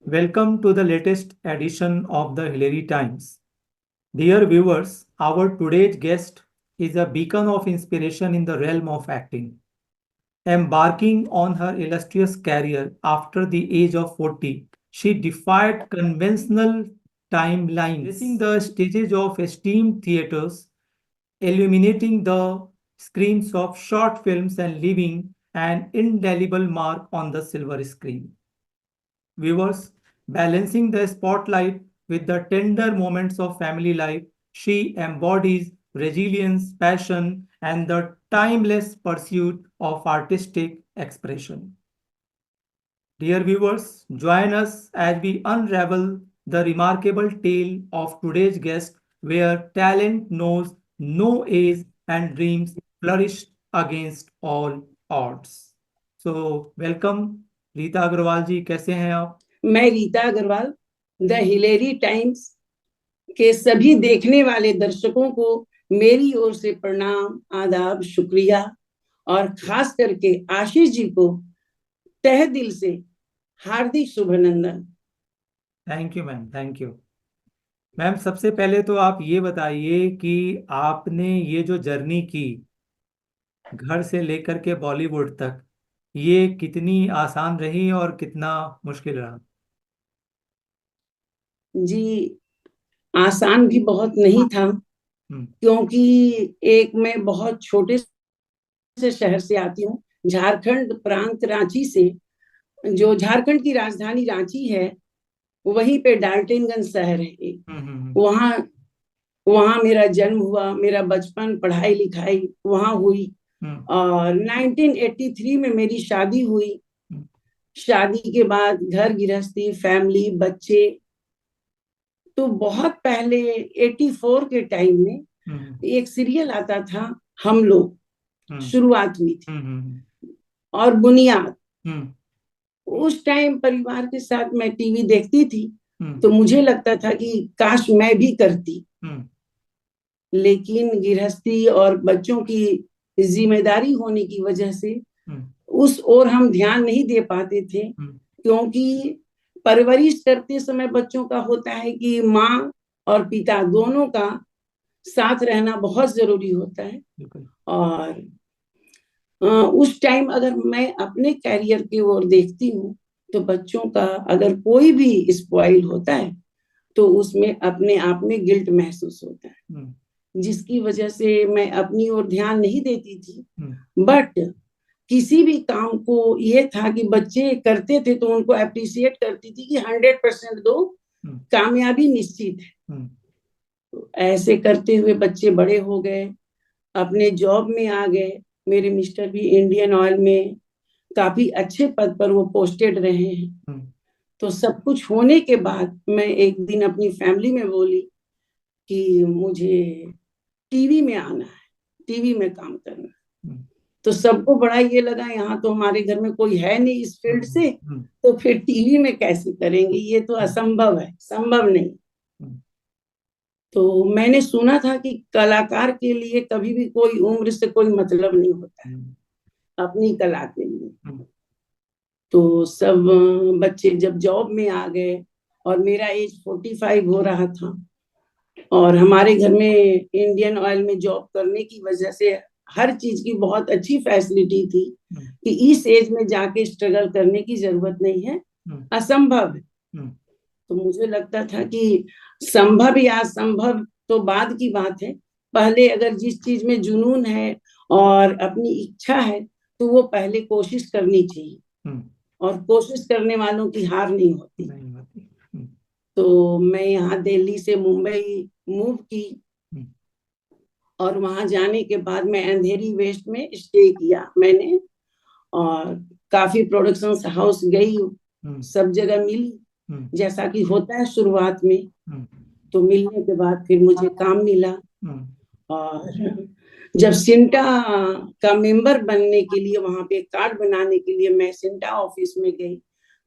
Welcome to the latest edition of the Hillary Times. Dear viewers, our today's guest is a beacon of inspiration in the realm of acting. Embarking on her illustrious career after the age of 40, she defied conventional timelines, gracing the stages of esteemed theaters, illuminating the screens of short films and leaving an indelible mark on the silver screen. Viewers, balancing the spotlight with the tender moments of family life, she embodies resilience, passion, and the timeless pursuit of artistic expression. Dear viewers, join us as we unravel the remarkable tale of today's guest, where talent knows no age and dreams flourish against all odds. So, welcome, Rita Agarwal जी, कैसे हैं आप? मैं Rita Agarwal the Hillary Times के सभी देखने वाले दर्शकों को मेरी ओर से प्रणाम, आदाब, शुक्रिया और खास करके आशीष जी को तहे दिल से हार्दिक शुभनंदन। Thank you ma'am, thank you ma'am. सबसे पहले तो आप ये बताइए कि आपने ये जो जर्नी की घर से लेकर के बॉलीवुड तक, ये कितनी आसान रही और कितना मुश्किल रहा? जी, आसान भी बहुत नहीं था, क्योंकि एक मैं बहुत छोटे से शहर से आती हूँ, झारखंड प्रांत, रांची से। जो झारखंड की राजधानी रांची है, वहीं पे डाल्टनगंज शहर है एक। वहाँ वहाँ मेरा जन्म हुआ, मेरा बचपन, पढ़ाई लिखाई वहाँ हुई। और 1983 में मेरी शादी हुई। शादी के बाद घर गृहस्थी, फैमिली, बच्चे। तो बहुत पहले 84 के टाइम में एक सीरियल आता था, हम लोग, शुरुआत हुई थी। और बुनियाद, उस टाइम परिवार के साथ मैं टीवी देखती थी, तो मुझे लगता था कि काश मैं भी करती। लेकिन गृहस्थी और बच्चों की जिम्मेदारी होने की वजह से उस ओर हम ध्यान नहीं दे पाते थे, क्योंकि परवरिश करते समय बच्चों का होता है कि माँ और पिता दोनों का साथ रहना बहुत जरूरी होता है। और उस टाइम अगर मैं अपने कैरियर की ओर देखती हूँ, तो बच्चों का अगर कोई भी स्पॉइल होता है तो उसमें अपने आप में गिल्ट महसूस होता है, जिसकी वजह से मैं अपनी ओर ध्यान नहीं देती थी। बट किसी भी काम को ये था कि बच्चे करते थे तो उनको अप्रिशिएट करती थी कि 100% दो, कामयाबी निश्चित है। तो ऐसे करते हुए बच्चे बड़े हो गए, अपने जॉब में आ गए। मेरे मिस्टर भी इंडियन ऑयल में काफी अच्छे पद पर वो पोस्टेड रहे हैं। तो सब कुछ होने के बाद मैं एक दिन अपनी फैमिली में बोली कि मुझे टीवी में आना है, टीवी में काम करना है। तो सबको बड़ा ये लगा, यहाँ तो हमारे घर में कोई है नहीं इस फील्ड से, तो फिर टीवी में कैसे करेंगे, ये तो असंभव है, संभव नहीं। तो मैंने सुना था कि कलाकार के लिए कभी भी कोई उम्र से कोई मतलब नहीं होता है अपनी कला के लिए। तो सब बच्चे जब जॉब में आ गए और मेरा एज 45 हो रहा था, और हमारे घर में इंडियन ऑयल में जॉब करने की वजह से हर चीज की बहुत अच्छी फैसिलिटी थी कि इस एज में जाके स्ट्रगल करने की जरूरत नहीं है, असंभव है। तो मुझे लगता था कि संभव या असंभव तो बाद की बात है, पहले अगर जिस चीज में जुनून है और अपनी इच्छा है तो वो पहले कोशिश करनी चाहिए, और कोशिश करने वालों की हार नहीं होती। तो मैं यहाँ दिल्ली से मुंबई मूव की, और वहां जाने के बाद मैं अंधेरी वेस्ट में स्टे किया मैंने, और काफी प्रोडक्शन हाउस गई, सब जगह मिली जैसा कि होता है शुरुआत में। तो मिलने के बाद फिर मुझे काम मिला, और जब सिंटा का मेंबर बनने के लिए, वहां पे कार्ड बनाने के लिए मैं सिंटा ऑफिस में गई,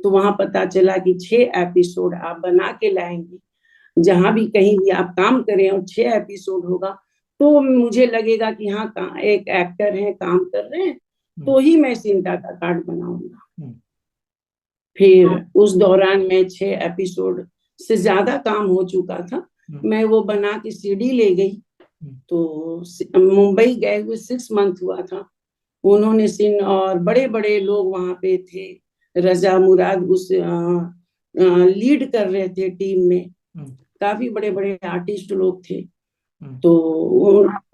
तो वहां पता चला कि 6 एपिसोड आप बना के लाएंगे, जहां भी कहीं भी आप काम करें और 6 एपिसोड होगा तो मुझे लगेगा कि हाँ एक एक्टर है, काम कर रहे हैं, तो ही मैं सिंटा का कार्ड बनाऊंगा। फिर उस दौरान में 6 एपिसोड से ज्यादा काम हो चुका था, मैं वो बना के सीडी ले गई। तो मुंबई गए हुए 6 मंथ हुआ था, उन्होंने सीन, और बड़े बड़े लोग वहां पे थे। रजा मुराद उस लीड कर रहे थे टीम में, काफी बड़े बड़े आर्टिस्ट लोग थे। तो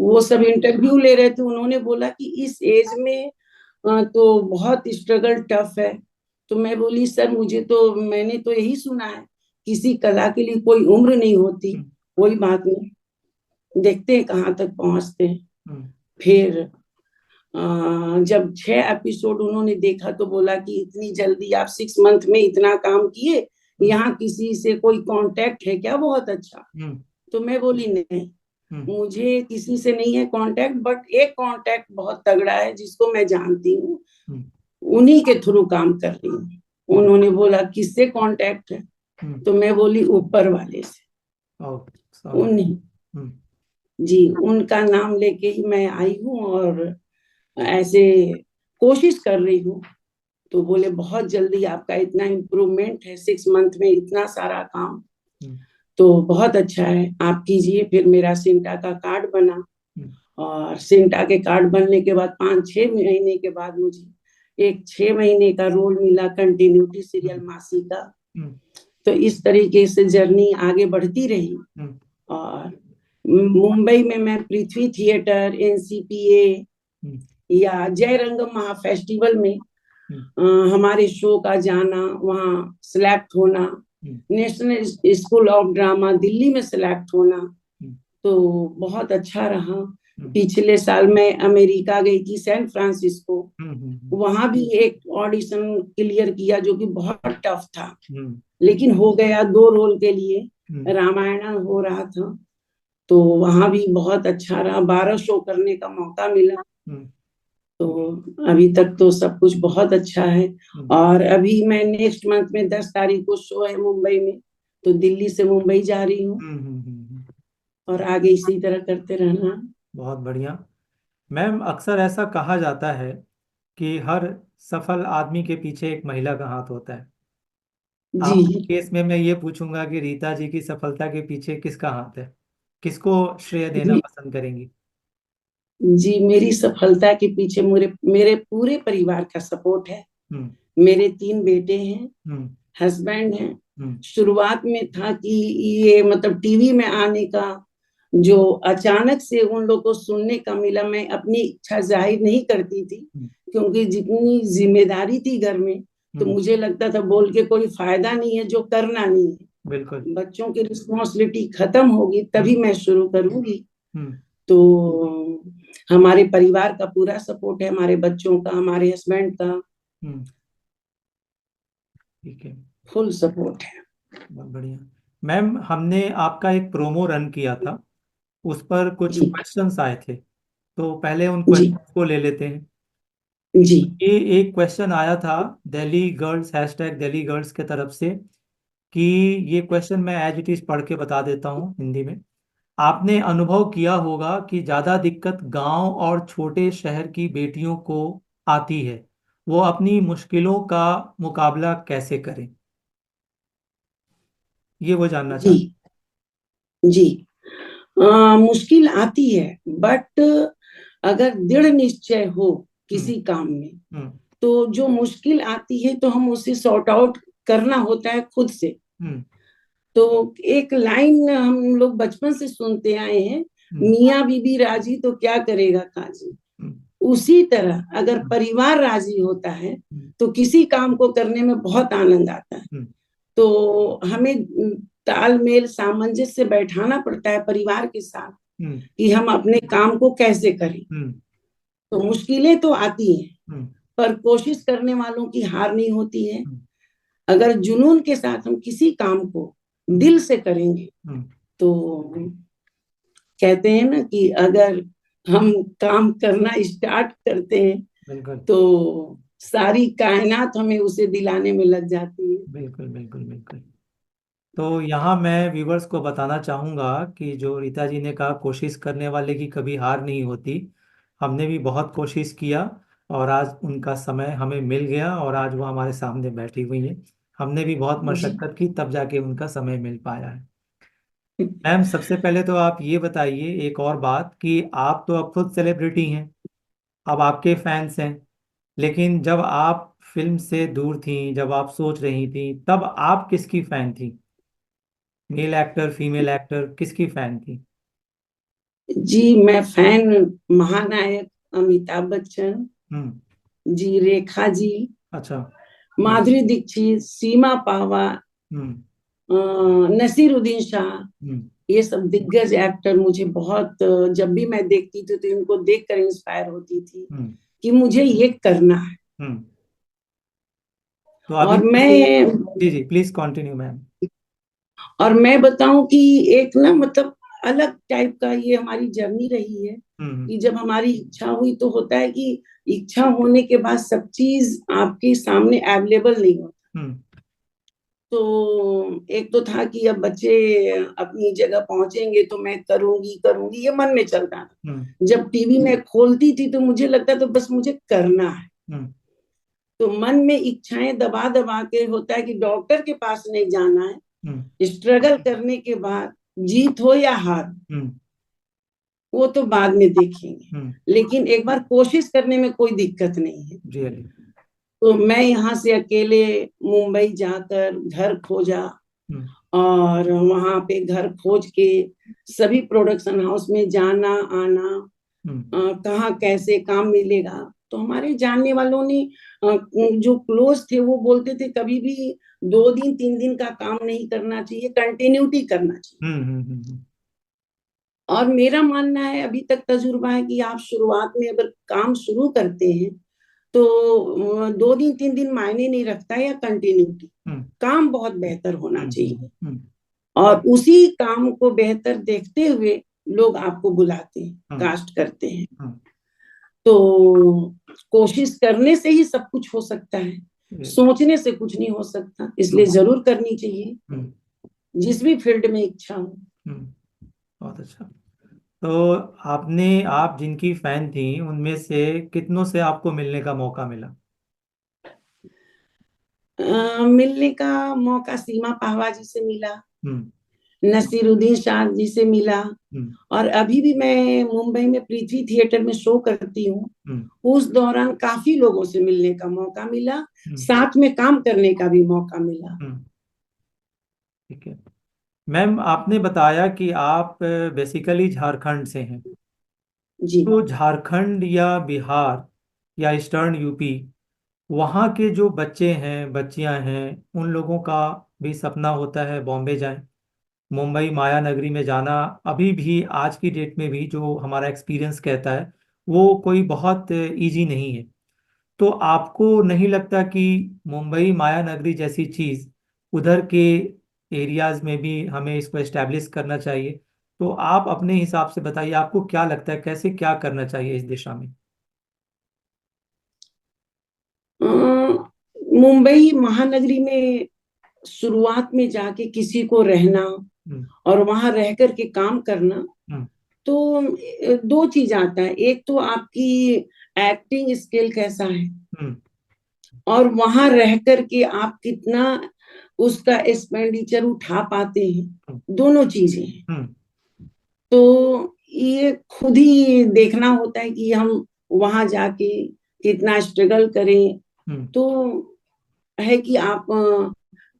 वो सब इंटरव्यू ले रहे थे, उन्होंने बोला कि इस एज में तो बहुत स्ट्रगल टफ है। तो मैं बोली सर मुझे तो, मैंने तो यही सुना है किसी कला के लिए कोई उम्र नहीं होती। कोई बात नहीं, देखते हैं कहाँ तक पहुंचते हैं। फिर जब 6 एपिसोड उन्होंने देखा तो बोला कि इतनी जल्दी आप 6 मंथ में इतना काम किए, यहाँ किसी से कोई कांटेक्ट है क्या? बहुत अच्छा। तो मैं बोली नहीं, मुझे किसी से नहीं है कांटेक्ट, बट एक कांटेक्ट बहुत तगड़ा है जिसको मैं जानती हूँ, उन्हीं के थ्रू काम कर रही हूँ। उन्होंने बोला किससे कांटेक्ट है? तो मैं बोली ऊपर वाले से। उन्हीं, जी, उनका नाम लेके ही मैं आई हूँ और ऐसे कोशिश कर रही हूँ। तो बोले बहुत जल्दी आपका इतना इम्प्रूवमेंट है, 6 मंथ में इतना सारा काम, तो बहुत अच्छा है, आप कीजिए। फिर मेरा सिंटा का कार्ड बना, और सिंटा के कार्ड बनने के बाद 5-6 महीने के बाद मुझे एक 6 महीने का रोल मिला कंटिन्यूटी सीरियल मासी का। तो इस तरीके से जर्नी आगे बढ़ती रही। और मुंबई में मैं पृथ्वी थिएटर, एनसीपीए या जय रंगम महाफेस्टिवल में हमारे शो का जाना, वहाँ सिलेक्ट होना, national school of drama Delhi में सिलेक्ट होना, तो बहुत अच्छा रहा। पिछले साल मैं अमेरिका गई थी, सैन फ्रांसिस्को, वहां भी एक ऑडिशन क्लियर किया जो कि बहुत टफ था, लेकिन हो गया 2 रोल के लिए, रामायण हो रहा था। तो वहां भी बहुत अच्छा रहा, 12 शो करने का मौका मिला। तो अभी तक तो सब कुछ बहुत अच्छा है। और अभी मैं नेक्स्ट मंथ में 10 तारीख को शो है मुंबई में, तो दिल्ली से मुंबई जा रही हूँ, और आगे इसी तरह करते रहना। बहुत बढ़िया मैम। अक्सर ऐसा कहा जाता है कि हर सफल आदमी के पीछे एक महिला का हाथ होता है। आपके जी केस में मैं ये पूछूंगा कि रीता जी की सफलता के पीछे किसका हाथ है, किसको श्रेय देना जी पसंद करेंगी? जी, मेरी सफलता के पीछे मेरे मेरे पूरे परिवार का सपोर्ट है। हम्म मेरे 3 बेटे हैं, हम्म हस्बैंड हैं। हम्म शुरुआत में था कि ये मतलब टीवी में आने का, जो अचानक से उन लोगों को सुनने का मिला, मैं अपनी इच्छा जाहिर नहीं करती थी, क्योंकि जितनी जिम्मेदारी थी घर में, तो मुझे लगता था बोल के कोई फायदा नहीं है, जो करना नहीं है। बिल्कुल। बच्चों की रिस्पॉन्सिबिलिटी खत्म होगी तभी मैं शुरू करूंगी। हम्म तो हमारे परिवार का पूरा सपोर्ट है, हमारे बच्चों का, हमारे हस्बैंड का हम्म ठीक है, फुल सपोर्ट है। बहुत बढ़िया। मैम, हमने आपका एक प्रोमो रन किया था, उस पर कुछ जी क्वेश्चंस आए थे, तो पहले उन जी क्वेश्चंस को ले लेते हैं। जी ये एक क्वेश्चन आया था Delhi girls, hashtag Delhi girls के तरफ से, कि ये क्वेश्चन मैं एज इट इज पढ़ के बता देता हूँ हिंदी में। आपने अनुभव किया होगा कि ज़्यादा दिक्कत गांव और छोटे शहर की बेटियों को आती है, वो अपनी मुश्किलों का मुकाबला कैसे करें, ये वो जानना जी चाहते। जी। मुश्किल आती है, बट अगर दृढ़ निश्चय हो हम्म किसी काम में, हम्म तो जो मुश्किल आती है तो हम उसे सॉर्ट आउट करना होता है खुद से। हम्म तो एक लाइन हम लोग बचपन से सुनते आए हैं, हम्म मियाँ बीबी राजी तो क्या करेगा काजी। हम्म उसी तरह अगर परिवार राजी होता है हम्म तो किसी काम को करने में बहुत आनंद आता है। हम्म तो हमें तालमेल सामंजस्य बैठाना पड़ता है परिवार के साथ, हम्म कि हम अपने काम को कैसे करें। हम्म तो मुश्किलें तो आती हैं, हम्म पर कोशिश करने वालों की हार नहीं होती है। हम्म अगर जुनून के साथ हम किसी काम को हम्म दिल से करेंगे, हम्म, तो कहते हैं ना कि अगर हम काम करना स्टार्ट करते हैं, बिल्कुल तो सारी कायनात हमें उसे दिलाने में लग जाती है। बिल्कुल बिल्कुल बिल्कुल। तो यहाँ मैं व्यूवर्स को बताना चाहूँगा कि जो रीता जी ने कहा कोशिश करने वाले की कभी हार नहीं होती, हमने भी बहुत कोशिश किया और आज उनका समय हमें मिल गया और आज वो हमारे सामने बैठी हुई हैं। हमने भी बहुत जी। मशक्कत की, तब जाके उनका समय मिल पाया है। मैम, सबसे पहले तो आप ये बताइए एक और बात कि आप तो अब खुद सेलिब्रिटी हैं, अब आपके फैंस हैं, लेकिन जब आप फिल्म से दूर थी, जब आप सोच रही थी, तब आप किसकी फैन थी? मेल एक्टर, फीमेल एक्टर, किसकी फैन थी? जी, मैं फैन महानायक अमिताभ बच्चन हम्म। जी, रेखा जी, अच्छा। हम्म। माधुरी दीक्षित, सीमा पावा, हम्म। नसीरुद्दीन शाह, हम्म। ये सब दिग्गज एक्टर मुझे बहुत, जब भी मैं देखती थी तो इनको देखकर इंस्पायर होती थी हम्म। कि मुझे ये करना है। हम्म। तो अभी और जैसे, मैं जी जी, प्लीज कंटिन्यू मैम। और मैं बताऊं कि एक ना मतलब अलग टाइप का ये हमारी जर्नी रही है हम्म। कि जब हमारी इच्छा हुई तो होता है कि इच्छा होने के बाद सब चीज आपके सामने अवेलेबल नहीं होता। हम्म। तो एक तो था कि अब बच्चे अपनी जगह पहुंचेंगे तो मैं करूंगी करूंगी, ये मन में चलता हम्म। था। जब टीवी में खोलती थी तो मुझे लगता तो बस मुझे करना है। हम्म। तो मन में इच्छाएं दबा दबा के होता है कि डॉक्टर के पास नहीं जाना हम्म। है, स्ट्रगल करने के बाद जीत हो या हार हम्म। वो तो बाद में देखेंगे, हम्म। लेकिन एक बार कोशिश करने में कोई दिक्कत नहीं है। रियली। तो मैं यहाँ से अकेले मुंबई जाकर घर खोजा, हम्म। और वहां पे घर खोज के सभी प्रोडक्शन हाउस में जाना आना, हम्म। कहाँ कैसे काम मिलेगा। तो हमारे जानने वालों ने, जो क्लोज थे वो बोलते थे कभी भी 2 दिन 3 दिन का काम नहीं करना चाहिए, कंटिन्यूटी करना चाहिए। हम्म। हम्म। और मेरा मानना है, अभी तक तजुर्बा है कि आप शुरुआत में अगर काम शुरू करते हैं तो 2 दिन 3 दिन मायने नहीं रखता है, या कंटिन्यूटी, हम्म। काम बहुत बेहतर होना हम्म। चाहिए। हम्म। और उसी काम को बेहतर देखते हुए लोग आपको बुलाते हैं, हम्म। कास्ट करते हैं। हम्म। तो कोशिश करने से ही सब कुछ हो सकता है, रियली। सोचने से कुछ नहीं हो सकता, इसलिए हम्म। जरूर करनी चाहिए हम्म। जिस भी फील्ड में इच्छा हो। हम्म। बहुत अच्छा। तो आप जिनकी फैन थी, उनमें से कितनों से आपको मिलने का मौका मिला? मिलने का मौका सीमा पाहवा जी से मिला, हम्म। नसीरुद्दीन शाह जी से मिला, हम्म। और अभी भी मैं मुंबई में पृथ्वी थिएटर में शो करती हूँ। हम्म। उस दौरान काफी लोगों से मिलने का मौका मिला, हम्म। साथ में काम करने का भी मौका मिला। हम्म। ठीक है। मैम, आपने बताया कि आप बेसिकली झारखंड से हैं। जी। तो झारखंड या बिहार या ईस्टर्न यूपी, वहाँ के जो बच्चे हैं, बच्चियां हैं, उन लोगों का भी सपना होता है बॉम्बे जाएं, मुंबई माया नगरी में जाना। अभी भी आज की डेट में भी जो हमारा एक्सपीरियंस कहता है, वो कोई बहुत इजी नहीं है। तो आपको नहीं लगता कि मुंबई माया नगरी जैसी चीज उधर के एरियाज में भी हमें इसको एस्टेब्लिश करना चाहिए? तो आप अपने हिसाब से बताइए, आपको क्या लगता है, कैसे क्या करना चाहिए इस दिशा में? अ, मुंबई महानगरी में शुरुआत में जाके किसी को रहना हम्म। और वहां रह कर के काम करना, हम्म। तो दो चीज आता है। एक तो आपकी एक्टिंग स्किल कैसा है, हम्म। और वहां रह कर के आप कितना उसका एक्सपेंडिचर उठा पाते हम्म। हैं, दोनों चीजें हैं। हम्म। तो ये खुद ही देखना होता है कि हम वहां जाके कितना स्ट्रगल करें। हम्म। तो है कि आप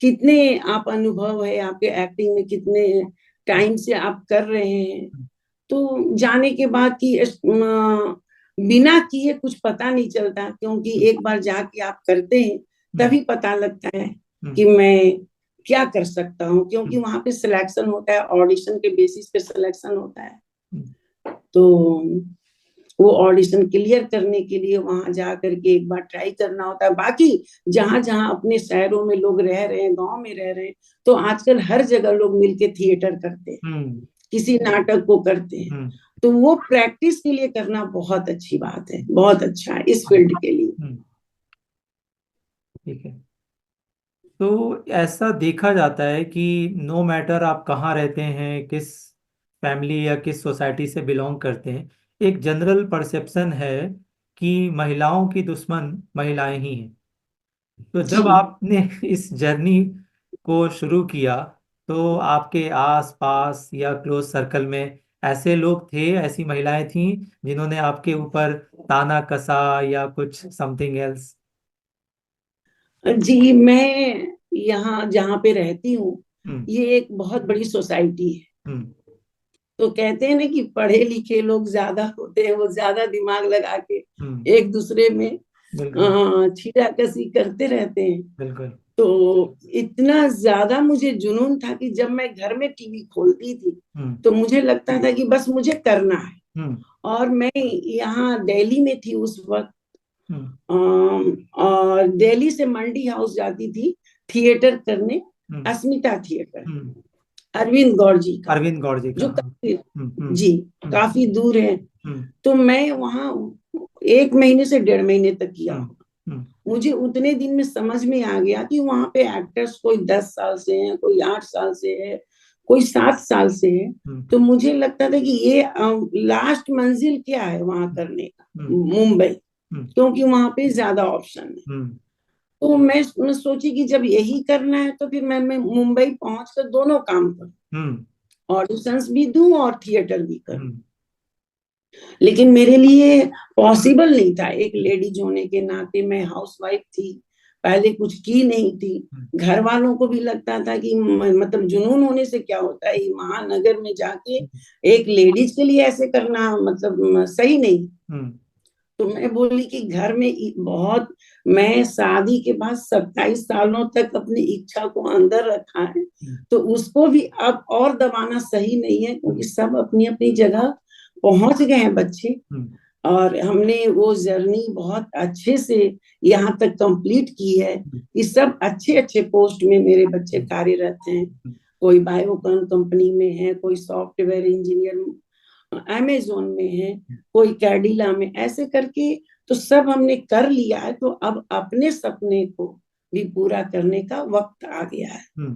कितने आप अनुभव है आपके एक्टिंग में, कितने टाइम से आप कर रहे हैं। तो जाने के बाद कि बिना किए कुछ पता नहीं चलता, क्योंकि एक बार जाके आप करते हैं हम्म। तभी पता लगता है हम्म। कि मैं क्या कर सकता हूँ, क्योंकि हम्म। वहां पे सिलेक्शन होता है, ऑडिशन के बेसिस पे सिलेक्शन होता है। हम्म। तो वो ऑडिशन क्लियर करने के लिए वहां जा करके एक बार ट्राई करना होता है। बाकी जहां जहां अपने शहरों में लोग रह रहे हैं, गांव में रह रहे हैं, तो आजकल हर जगह लोग मिलके थिएटर करते हैं, हम्म। किसी नाटक को करते हैं। हम्म। तो वो प्रैक्टिस के लिए करना बहुत अच्छी बात है, बहुत अच्छा है इस फील्ड के लिए। हम्म। ठीक है। तो ऐसा देखा जाता है कि नो मैटर आप कहाँ रहते हैं, किस फैमिली या किस सोसाइटी से बिलोंग करते हैं, एक जनरल परसेप्शन है कि महिलाओं की दुश्मन महिलाएं ही हैं। तो जी। जब आपने इस जर्नी को शुरू किया, तो आपके आस पास या क्लोज सर्कल में ऐसे लोग थे, ऐसी महिलाएं थीं जिन्होंने आपके ऊपर ताना कसा या कुछ समथिंग एल्स? जी, मैं यहाँ जहाँ पे रहती हूँ, हम्म। ये एक बहुत बड़ी सोसाइटी है। हम्म। तो कहते हैं ना कि पढ़े लिखे लोग ज्यादा होते हैं, वो ज्यादा दिमाग लगा के हम्म। एक दूसरे में बिल्कुल। छीटाकशी करते रहते हैं। बिल्कुल। तो इतना ज्यादा मुझे जुनून था कि जब मैं घर में टीवी खोलती थी हम्म। तो मुझे लगता था कि बस मुझे करना है। हम्म। और मैं यहाँ दिल्ली में थी उस वक्त। हम्म। और दिल्ली से मंडी हाउस जाती थी थिएटर करने, हम्म। अस्मिता थिएटर, हम्म। अरविंद गौर जी का, अरविंद गौड़ जी का, जो हाँ। काफी, हम्म। जी, हम्म। काफी दूर है। हम्म। तो मैं वहाँ 1 महीने से 1.5 महीने तक किया हम्म। हूँ। हम्म। मुझे उतने दिन में समझ में आ गया कि वहां पे एक्टर्स कोई 10 साल से है, कोई 8 साल से है, कोई 7 साल से है। हम्म। तो मुझे लगता था कि ये लास्ट मंजिल क्या है वहां करने का, हम्म। मुंबई, हम्म। क्योंकि वहां पे ज्यादा ऑप्शन है। हम्म। तो मैं सोची कि जब यही करना है तो फिर मैं मुंबई पहुंच कर दोनों काम करूं, हम्म। ऑडिशंस भी दूं और थिएटर भी करूं। हम्म। लेकिन मेरे लिए पॉसिबल नहीं था, एक लेडीज होने के नाते। मैं हाउसवाइफ थी, पहले कुछ की नहीं थी। हम्म। घर वालों को भी लगता था कि मतलब जुनून होने से क्या होता है, ये महानगर में जाके एक लेडीज के लिए ऐसे करना मतलब सही नहीं। हम्म। तो मैं बोली कि घर में बहुत, मैं शादी के बाद 27 सालों तक अपनी इच्छा को अंदर रखा है, तो उसको भी अब और दबाना सही नहीं है, क्योंकि सब अपनी अपनी जगह पहुंच गए हैं बच्चे। हम्म। और हमने वो जर्नी बहुत अच्छे से यहाँ तक कंप्लीट की है कि सब अच्छे अच्छे पोस्ट में मेरे बच्चे कार्यरत हैं। कोई बायोकॉन कंपनी में है, कोई सॉफ्टवेयर इंजीनियर अमेजोन में है, कोई कैडिला में, ऐसे करके तो सब हमने कर लिया है। तो अब अपने सपने को भी पूरा करने का वक्त आ गया है। हम्म।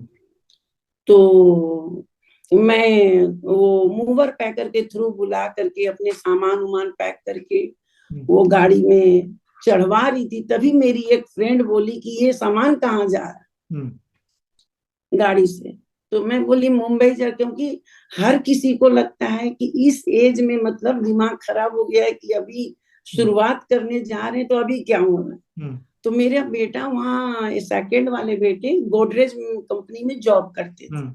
तो मैं वो मूवर पैकर के थ्रू बुला करके अपने सामान उमान पैक करके वो गाड़ी में चढ़वा रही थी, तभी मेरी एक फ्रेंड बोली कि ये सामान कहाँ जा रहा हम्म। है गाड़ी से। तो मैं बोली मुंबई जा, क्योंकि हर किसी को लगता है कि इस एज में मतलब दिमाग खराब हो गया है कि अभी शुरुआत करने जा रहे हैं तो अभी क्या होना है। हम्म। तो मेरा बेटा वहाँ, सेकंड वाले बेटे गोदरेज कंपनी में जॉब करते थे। हम्म।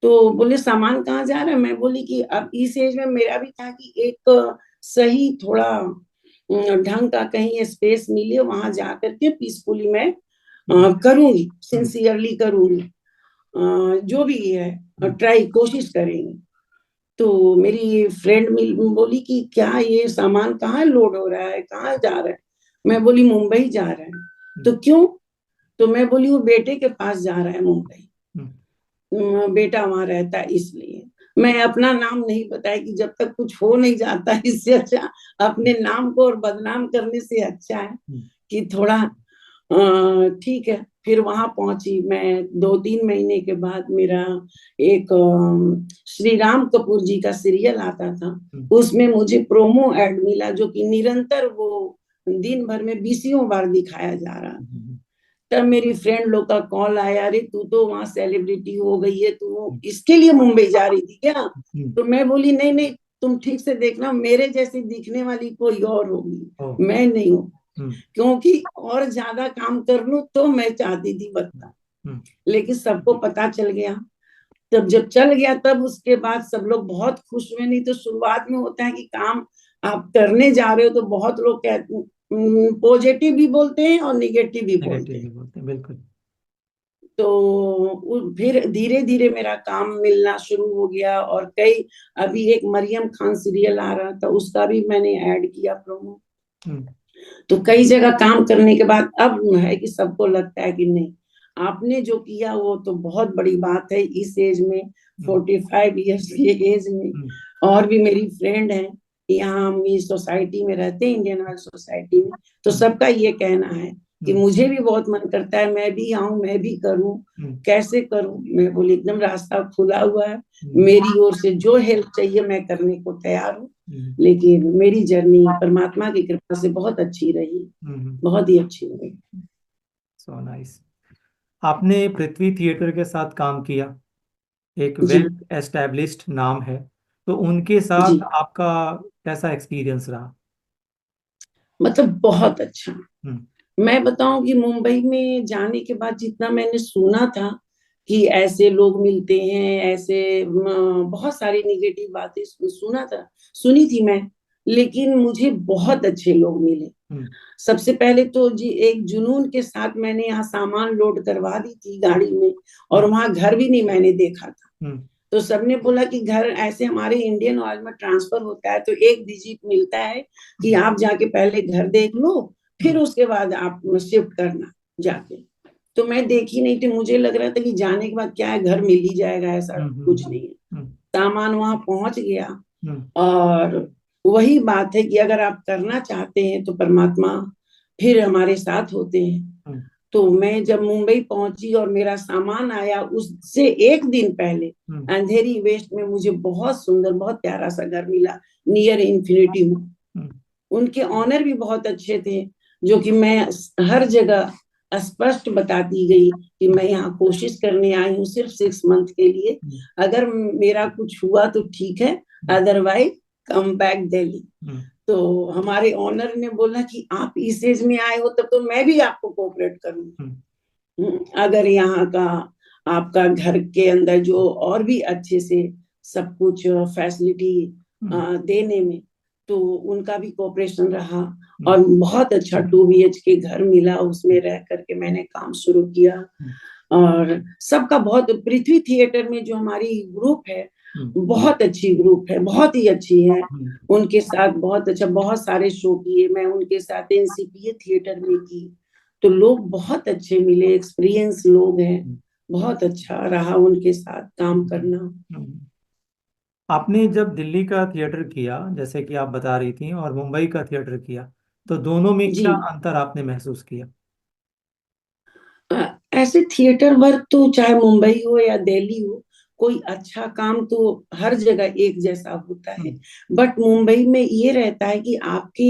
तो बोले सामान कहाँ जा रहा है। मैं बोली कि अब इस एज में मेरा भी था कि एक सही थोड़ा ढंग का कहीं स्पेस मिले, वहां जा करके पीसफुली मैं करूंगी, सिंसियरली करूंगी, जो भी है ट्राई कोशिश करेंगे। तो मेरी फ्रेंड मिल बोली कि क्या ये सामान कहाँ लोड हो रहा है, कहाँ जा रहा है। मैं बोली मुंबई जा रहा है। तो क्यों। तो मैं बोली वो बेटे के पास जा रहा है मुंबई, बेटा वहां रहता है इसलिए। मैं अपना नाम नहीं बताया कि जब तक कुछ हो नहीं जाता, इससे अच्छा अपने नाम को और बदनाम करने से अच्छा है कि थोड़ा ठीक है। फिर वहां पहुंची मैं, 2-3 महीने के बाद मेरा एक श्री राम कपूर जी का सीरियल आता था, उसमें मुझे प्रोमो ऐड मिला, जो कि निरंतर वो दिन भर में 20 बार दिखाया जा रहा था। तब मेरी फ्रेंड लोग का कॉल आया, अरे तू तो वहां सेलिब्रिटी हो गई है, तू इसके लिए मुंबई जा रही थी क्या। तो मैं बोली नहीं नहीं, तुम ठीक से देखना, मेरे जैसी दिखने वाली कोई और होगी, मैं नहीं हूँ। क्योंकि और ज्यादा काम कर लूं तो मैं चाहती थी बता, लेकिन सबको पता चल गया। तब जब चल गया तब उसके बाद सब लोग बहुत खुश हुए। नहीं तो शुरुआत में होता है कि काम आप करने जा रहे हो तो बहुत लोग कहते, पॉजिटिव भी बोलते हैं और निगेटिव भी बोलते नेगेटिव हैं। भी बोलते हैं, बिल्कुल। तो फिर धीरे धीरे मेरा काम मिलना शुरू हो गया। और कई, अभी एक मरियम खान सीरियल आ रहा था, उसका भी मैंने ऐड किया प्रोमो। तो कई जगह काम करने के बाद अब है कि सबको लगता है कि नहीं, आपने जो किया वो तो बहुत बड़ी बात है इस एज में, 45 इयर्स की एज में। और भी मेरी फ्रेंड है यहाँ, हम इस सोसाइटी में रहते हैं, इंडियन ऑयल सोसाइटी में, तो सबका ये कहना है कि मुझे भी बहुत मन करता है मैं भी आऊं, मैं भी करूं, कैसे करूं। मैं बोली एकदम रास्ता खुला हुआ है, मेरी ओर से जो हेल्प चाहिए मैं करने को तैयार हूँ। लेकिन मेरी जर्नी परमात्मा की कृपा से बहुत अच्छी रही, बहुत ही अच्छी रही। So nice. आपने पृथ्वी थिएटर के साथ काम किया, एक जी। वेल एस्टेब्लिश्ड नाम है, तो उनके जी, साथ आपका कैसा एक्सपीरियंस रहा? मतलब बहुत अच्छा। हम्म। मैं बताऊं कि मुंबई में जाने के बाद जितना मैंने सुना था कि ऐसे लोग मिलते हैं, ऐसे बहुत सारी निगेटिव बातें सुना था, सुनी थी मैं, लेकिन मुझे बहुत अच्छे लोग मिले। हम्म। सबसे पहले तो जी एक जुनून के साथ मैंने यहाँ सामान लोड करवा दी थी गाड़ी में, और हम्म। वहां घर भी नहीं मैंने देखा था। हम्म। तो सबने बोला कि घर ऐसे हमारे इंडियन ऑयल में ट्रांसफर होता है तो एक विजिट मिलता है कि हम्म। आप जाके पहले घर देख लो, फिर हम्म। उसके बाद आप शिफ्ट करना जाके। तो मैं देखी नहीं थी, मुझे लग रहा था कि जाने के बाद क्या है, घर मिल ही जाएगा, ऐसा हम्म। कुछ नहीं है। हम्म। सामान वहां पहुंच गया। हम्म। और वही बात है कि अगर आप करना चाहते हैं तो परमात्मा फिर हमारे साथ होते हैं। हम्म। तो मैं जब मुंबई पहुंची और मेरा सामान आया, उससे एक दिन पहले हम्म। अंधेरी वेस्ट में मुझे बहुत सुंदर, बहुत प्यारा सा घर मिला, नियर इन्फिनिटी में। हम्म। उनके ऑनर भी बहुत अच्छे थे, जो कि मैं हर जगह स्पष्ट बताती गई कि मैं यहाँ कोशिश करने आई हूँ सिर्फ 6 मंथ के लिए। हम्म। अगर मेरा कुछ हुआ तो ठीक है, अदरवाइज कम बैक दिल्ली। हम्म। तो हमारे ऑनर ने बोला कि आप इस एज में आए हो तब तो मैं भी आपको कोऑपरेट करूंगी। हम्म। अगर यहाँ का आपका घर के अंदर जो और भी अच्छे से सब कुछ फैसिलिटी हम्म। देने में, तो उनका भी कोऑपरेशन रहा। हम्म। और बहुत अच्छा 2 BHK घर मिला, उसमें रह करके मैंने काम शुरू किया। हम्म। और सबका बहुत, पृथ्वी थिएटर में जो हमारी ग्रुप है, हम्म। बहुत अच्छी ग्रुप है, बहुत ही अच्छी है। हम्म। उनके साथ बहुत अच्छा, बहुत सारे शो किए मैं उनके साथ, एनसीपीए थिएटर में की। तो लोग बहुत अच्छे मिले, एक्सपीरियंस लोग हैं। बहुत अच्छा रहा उनके साथ काम करना। हम्म। आपने जब दिल्ली का थिएटर किया, जैसे कि आप बता रही थी, और मुंबई का थिएटर किया, तो दोनों में जी। क्या अंतर आपने महसूस किया? ऐसे थिएटर वर्क तो चाहे मुंबई हो या दिल्ली हो, कोई अच्छा काम तो हर जगह एक जैसा होता है। हम्म। बट मुंबई में ये रहता है कि आपके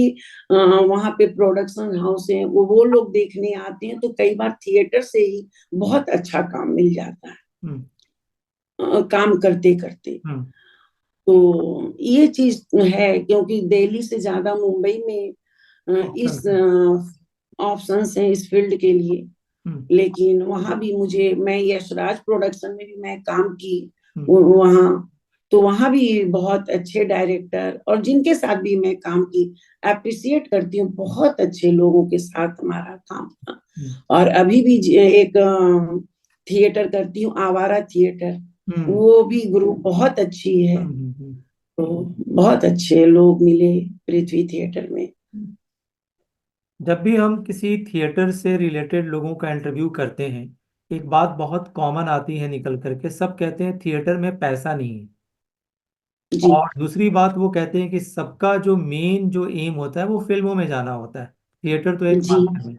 वहां पे प्रोडक्शन हाउस है, वो लोग देखने आते हैं, तो कई बार थिएटर से ही बहुत अच्छा काम मिल जाता है हम्म। काम करते करते। हम्म। तो ये चीज है, क्योंकि दिल्ली से ज्यादा मुंबई में इस ऑप्शंस हैं। ऑप्शंस हैं इस फील्ड के लिए। हम्म। लेकिन वहां भी मुझे, मैं यशराज प्रोडक्शन में भी मैं काम की हम्म। वहां, तो वहां भी बहुत अच्छे डायरेक्टर और जिनके साथ भी मैं काम की, अप्रिसिएट करती हूँ, बहुत अच्छे लोगों के साथ हमारा काम था। हम्म। और अभी भी एक थिएटर करती हूँ, आवारा थिएटर, हम्म। वो भी ग्रुप बहुत अच्छी है। हम्म। हम्म। तो बहुत अच्छे लोग मिले पृथ्वी थिएटर में। हम्म। जब भी हम किसी थिएटर से रिलेटेड लोगों का इंटरव्यू करते हैं, एक बात बहुत कॉमन आती है निकल करके, सब कहते हैं थिएटर में पैसा नहीं है। जी। और दूसरी बात वो कहते हैं कि सबका जो मेन जो एम होता है वो फिल्मों में जाना होता है, थिएटर तो एक जी। माध्यम है।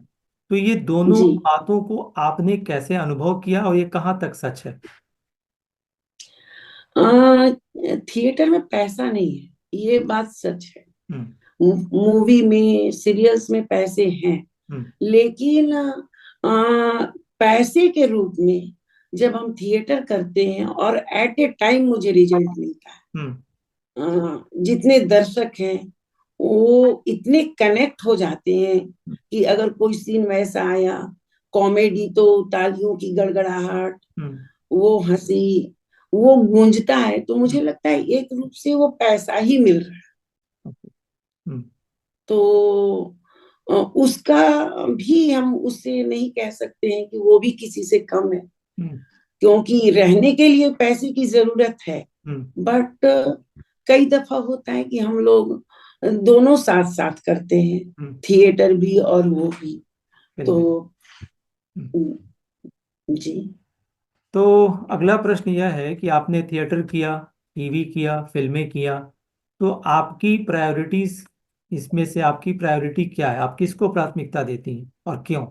तो ये दोनों जी। बातों को आपने कैसे अनुभव किया, और ये कहाँ तक सच है? थिएटर में पैसा नहीं है, ये बात सच है। हम्म। मूवी में, सीरियल्स में पैसे हैं, हम्म। लेकिन पैसे के रूप में जब हम थिएटर करते हैं और एट ए टाइम मुझे रिजल्ट मिलता है। हम्म। जितने दर्शक हैं वो इतने कनेक्ट हो जाते हैं कि अगर कोई सीन वैसा आया, कॉमेडी, तो तालियों की गड़गड़ाहट, हम्म। वो हंसी, वो गूंजता है, तो हम्म। मुझे लगता है एक रूप से वो पैसा ही मिल रहा है। हम्म। तो उसका भी हम उससे नहीं कह सकते हैं कि वो भी किसी से कम है, हम्म। क्योंकि रहने के लिए पैसे की जरूरत है। हम्म। बट कई दफा होता है कि हम लोग दोनों साथ साथ करते हैं, हम्म। थिएटर भी और वो भी। तो फिल्में। हम्म। जी। तो अगला प्रश्न यह है कि आपने थिएटर किया, टीवी किया, फिल्में किया, तो आपकी प्रायोरिटीज, इसमें से आपकी प्रायोरिटी क्या है? आप किसको प्राथमिकता देती हैं और क्यों?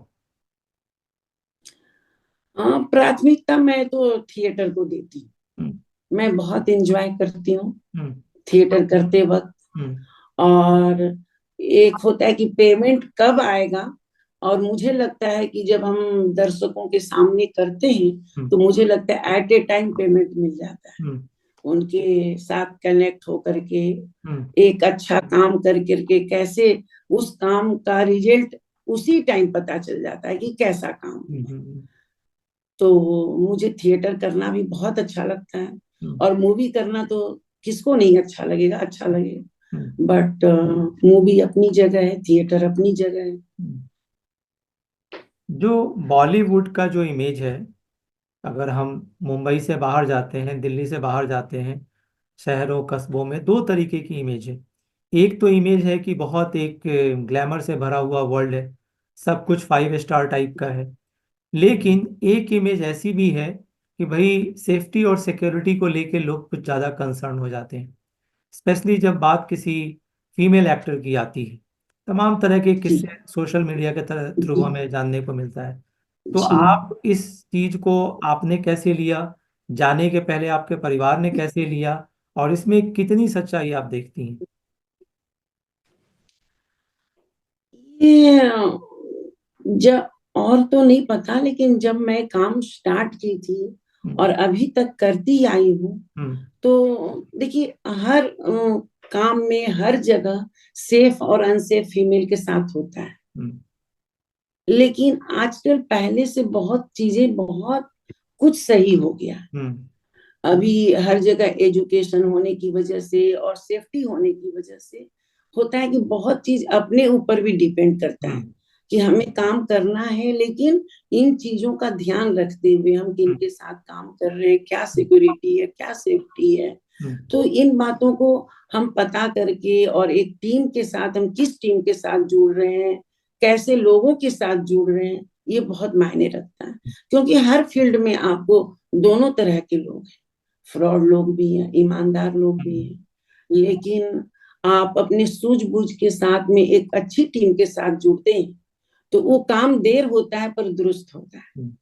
हाँ, प्राथमिकता मैं तो थिएटर को देती हूँ। हम्म। मैं बहुत एंजॉय करती हूँ हम्म। थिएटर करते वक्त। हम्म। और एक होता है कि पेमेंट कब आएगा, और मुझे लगता है कि जब हम दर्शकों के सामने करते हैं तो मुझे लगता है एट ए टाइम पेमेंट मिल जाता है, उनके साथ कनेक्ट होकर के एक अच्छा काम कर करके कैसे उस काम का रिजल्ट उसी टाइम पता चल जाता है कि कैसा काम है। तो मुझे थिएटर करना भी बहुत अच्छा लगता है, और मूवी करना तो किसको नहीं अच्छा लगेगा, अच्छा लगेगा। बट मूवी अपनी जगह है, थिएटर अपनी जगह है। जो बॉलीवुड का जो इमेज है, अगर हम मुंबई से बाहर जाते हैं, दिल्ली से बाहर जाते हैं, शहरों कस्बों में दो तरीके की इमेज है। एक तो इमेज है कि बहुत एक ग्लैमर से भरा हुआ वर्ल्ड है, सब कुछ 5 स्टार टाइप का है। लेकिन एक इमेज ऐसी भी है कि भाई सेफ्टी और सिक्योरिटी को लेके लोग कुछ ज़्यादा कंसर्न हो जाते हैं, स्पेशली जब बात किसी फीमेल एक्टर की आती है। तमाम तरह के जी किस्से सोशल मीडिया के थ्रू जी हमें जानने को मिलता है। तो जी। आप इस चीज को आपने कैसे लिया, जाने के पहले आपके परिवार ने कैसे लिया, और इसमें कितनी सच्चाई आप देखती हैं? ये जब, और तो नहीं पता, लेकिन जब मैं काम स्टार्ट की थी हम्म। और अभी तक करती आई हूँ, हम्म। तो देखिए हर काम में हर जगह सेफ और अनसेफ फीमेल के साथ होता है। हम्म। लेकिन आजकल पहले से बहुत चीजें, बहुत कुछ सही हो गया। हम्म। अभी हर जगह एजुकेशन होने की वजह से और सेफ्टी होने की वजह से होता है कि बहुत चीज अपने ऊपर भी डिपेंड करता है हम्म। कि हमें काम करना है, लेकिन इन चीजों का ध्यान रखते हुए हम किन हम्म। के साथ काम कर रहे हैं, क्या सिक्योरिटी है, क्या सेफ्टी है। हम्म। तो इन बातों को हम पता करके, और एक टीम के साथ, हम किस टीम के साथ जुड़ रहे हैं, कैसे लोगों के साथ जुड़ रहे हैं, ये बहुत मायने रखता है। क्योंकि हर फील्ड में आपको दोनों तरह के लोग हैं, फ्रॉड लोग भी हैं, ईमानदार लोग भी हम्म। हैं। लेकिन आप अपने सूझबूझ के साथ में एक अच्छी टीम के साथ जुड़ते हैं तो वो काम देर होता है पर दुरुस्त होता है। हम्म।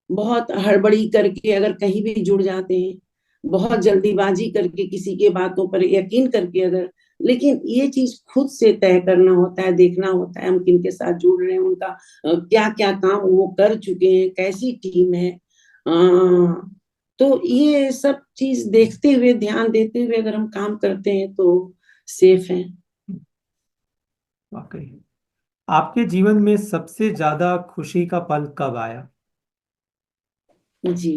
बहुत हड़बड़ी करके अगर कहीं भी जुड़ जाते हैं, बहुत जल्दीबाजी करके किसी के बातों पर यकीन करके अगर, लेकिन ये चीज खुद से तय करना होता है, देखना होता है हम किन के साथ जुड़ रहे हैं, उनका क्या क्या काम वो कर चुके हैं, कैसी टीम है। तो ये सब चीज देखते हुए, ध्यान देते हुए अगर हम काम करते हैं तो सेफ है। वाकई। आपके जीवन में सबसे ज्यादा खुशी का पल कब आया? जी,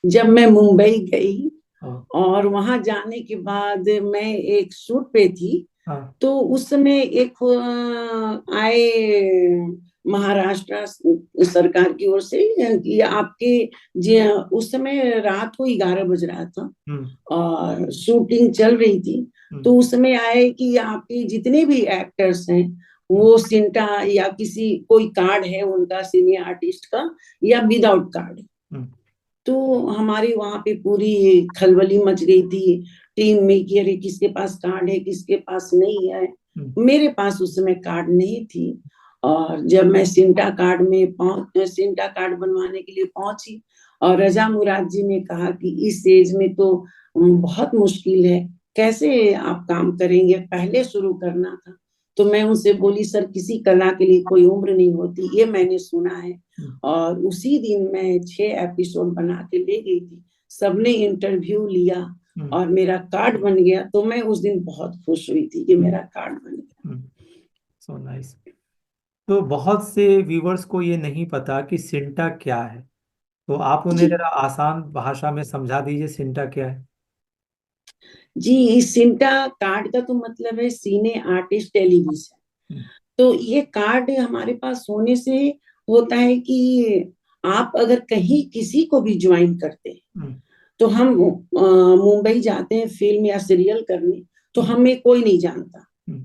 जब मैं मुंबई गई हाँ। और वहां जाने के बाद मैं एक शूट पे थी, हाँ। तो उस समय एक आए महाराष्ट्र सरकार की ओर से कि आपके उस समय रात को 11 बज रहा था हम्म। और शूटिंग चल रही थी। तो हम्म। उस समय आए कि आपके जितने भी एक्टर्स हैं हम्म। वो सिंटा या किसी कोई कार्ड है उनका सीनियर आर्टिस्ट का, या विदाउट कार्ड। हम्म। तो हमारी वहां पे पूरी खलबली मच गई थी टीम में कि अरे किसके पास कार्ड है, किसके पास नहीं है। हम्म। मेरे पास उस समय कार्ड नहीं थी, और जब मैं सिंटा कार्ड बनवाने के लिए पहुंची, और रजा मुराद जी ने कहा कि इस एज में तो बहुत मुश्किल है, कैसे आप काम करेंगे, पहले शुरू करना था। तो मैं उनसे बोली, सर किसी कला के लिए कोई उम्र नहीं होती, ये मैंने सुना है। हम्म। और उसी दिन मैं 6 एपिसोड बना के ले गई थी, सबने इंटरव्यू लिया हम्म। और मेरा कार्ड बन गया। तो मैं उस दिन बहुत खुश हुई थी कि हम्म। मेरा कार्ड बन गया। हम्म। So nice. तो बहुत से व्यूवर्स को ये नहीं पता कि सिंटा क्या है, तो आप उन्हें जी जरा आसान भाषा में समझा दीजिए सिंटा क्या है। जी, इस सिंटा कार्ड का तो मतलब है सीने आर्टिस्ट टेलीविजन। हम्म। तो ये कार्ड हमारे पास होने से होता है कि आप अगर कहीं किसी को भी ज्वाइन करते हैं, हम्म। तो हम मुंबई जाते हैं फिल्म या सीरियल करने, तो हम्म। हमें कोई नहीं जानता। हम्म।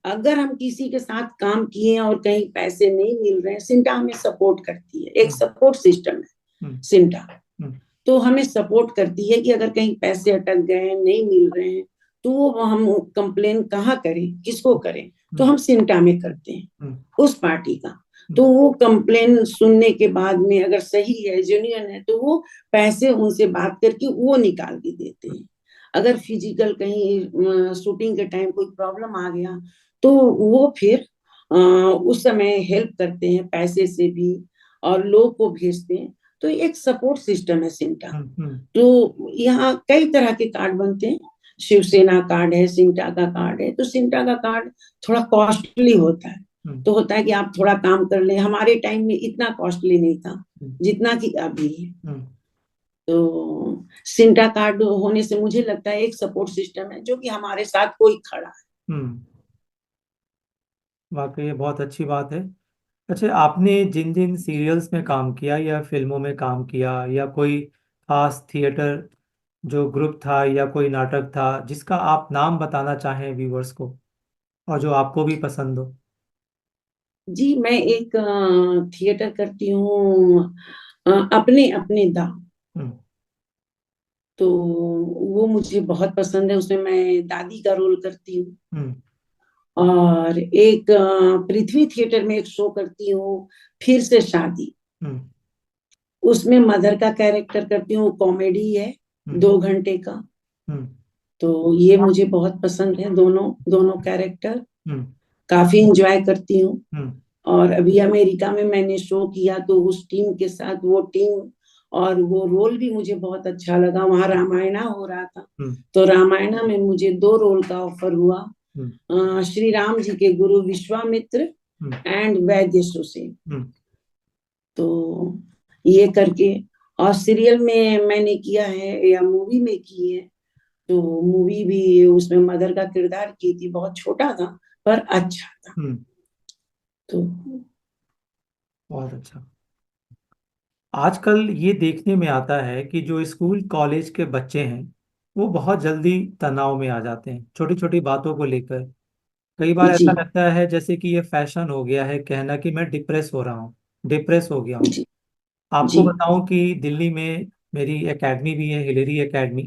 अगर हम किसी के साथ काम किए हैं और कहीं पैसे नहीं मिल रहे हैं, सिंटा हमें सपोर्ट करती है, एक हम्म। सपोर्ट सिस्टम है हम्म। सिंटा। हम्म। तो हमें सपोर्ट करती है कि अगर कहीं पैसे अटक गए हैं, नहीं मिल रहे हैं, तो वो हम कंप्लेन कहाँ करें, किसको करें, तो हम्म। हम सिंटा में करते हैं, हम्म। उस पार्टी का। तो हम्म। वो कंप्लेन सुनने के बाद में अगर सही है, जेन्युइन है, तो वो पैसे उनसे बात करके वो निकाल के देते हैं। अगर फिजिकल कहीं शूटिंग के टाइम कोई प्रॉब्लम आ गया, तो वो फिर उस समय हेल्प करते हैं पैसे से भी और लोग को भेजते हैं। तो एक सपोर्ट सिस्टम है सिंटा। तो यहाँ कई तरह के कार्ड बनते हैं। शिवसेना कार्ड है, सिंटा का कार्ड है। तो सिंटा का कार्ड थोड़ा कॉस्टली होता है। तो होता है कि आप थोड़ा काम कर लें। हमारे टाइम में इतना कॉस्टली नहीं था जितना कि अभी है। तो सिंटा कार्ड होने से मुझे लगता है एक सपोर्ट सिस्टम है जो कि हमारे साथ कोई खड़ा है। वाकई ये बहुत अच्छी बात है। अच्छा, आपने जिन जिन सीरियल्स में काम किया या फिल्मों में काम किया या कोई खास थिएटर जो ग्रुप था या कोई नाटक था जिसका आप नाम बताना चाहें व्यूवर्स को और जो आपको भी पसंद हो? जी, मैं एक थिएटर करती हूँ, अपने अपने दाम। हम्म। तो वो मुझे बहुत पसंद है। उसमें मैं दादी का रोल करती हूँ। हम्म। और एक पृथ्वी थिएटर में एक शो करती हूँ, फिर से शादी। हम्म। उसमें मदर का कैरेक्टर करती हूँ। कॉमेडी है, हम्म। 2 घंटे का। हम्म। तो ये मुझे बहुत पसंद है, दोनों दोनों कैरेक्टर हम्म। काफी इंजॉय करती हूँ। हम्म। और अभी अमेरिका में मैंने शो किया तो उस टीम के साथ, वो टीम और वो रोल भी मुझे बहुत अच्छा लगा। वहां रामायणा हो रहा था। हम्म। तो रामायणा में मुझे 2 रोल का ऑफर हुआ। हम्म। श्री राम जी के गुरु विश्वामित्र हम्म। एंड वैद्य सुसेन। हम्म। तो ये करके, और सीरियल में मैंने किया है या मूवी में की है। तो मूवी भी उसमें मदर का किरदार की थी, बहुत छोटा था पर अच्छा था। हम्म। तो बहुत अच्छा। आजकल ये देखने में आता है कि जो स्कूल कॉलेज के बच्चे हैं वो बहुत जल्दी तनाव में आ जाते हैं छोटी छोटी बातों को लेकर। कई बार जी ऐसा लगता है जैसे कि ये फैशन हो गया है कहना कि मैं डिप्रेस हो रहा हूँ, डिप्रेस हो गया हूँ। जी आपको जी बताऊं कि दिल्ली में मेरी एकेडमी भी है, हिलेरी एकेडमी।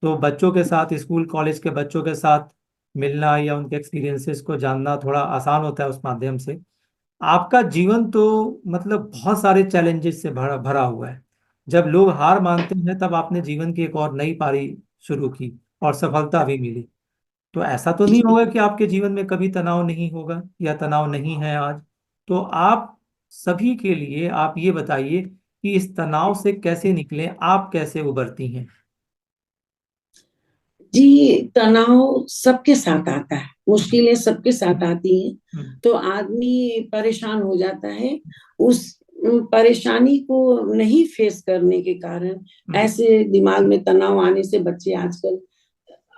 तो बच्चों के साथ, स्कूल कॉलेज के बच्चों के साथ मिलना या उनके एक्सपीरियंसेस को जानना थोड़ा आसान होता है उस माध्यम से। आपका जीवन तो मतलब बहुत सारे चैलेंजेस से भरा भरा हुआ है। जब लोग हार मानते हैं तब आपने जीवन की एक और नई पारी शुरू की और सफलता भी मिली। तो ऐसा तो नहीं जी। होगा कि आपके जीवन में कभी तनाव नहीं होगा या तनाव नहीं है आज। तो आप सभी के लिए आप ये बताइए कि इस तनाव से कैसे निकलें, आप कैसे उबरती हैं? जी, तनाव सबके साथ आता है, मुश्किलें सबके साथ आती हैं। हम्म। तो आदमी परेशान हो जाता है। उस परेशानी को नहीं फेस करने के कारण हम्म। ऐसे दिमाग में तनाव आने से बच्चे आजकल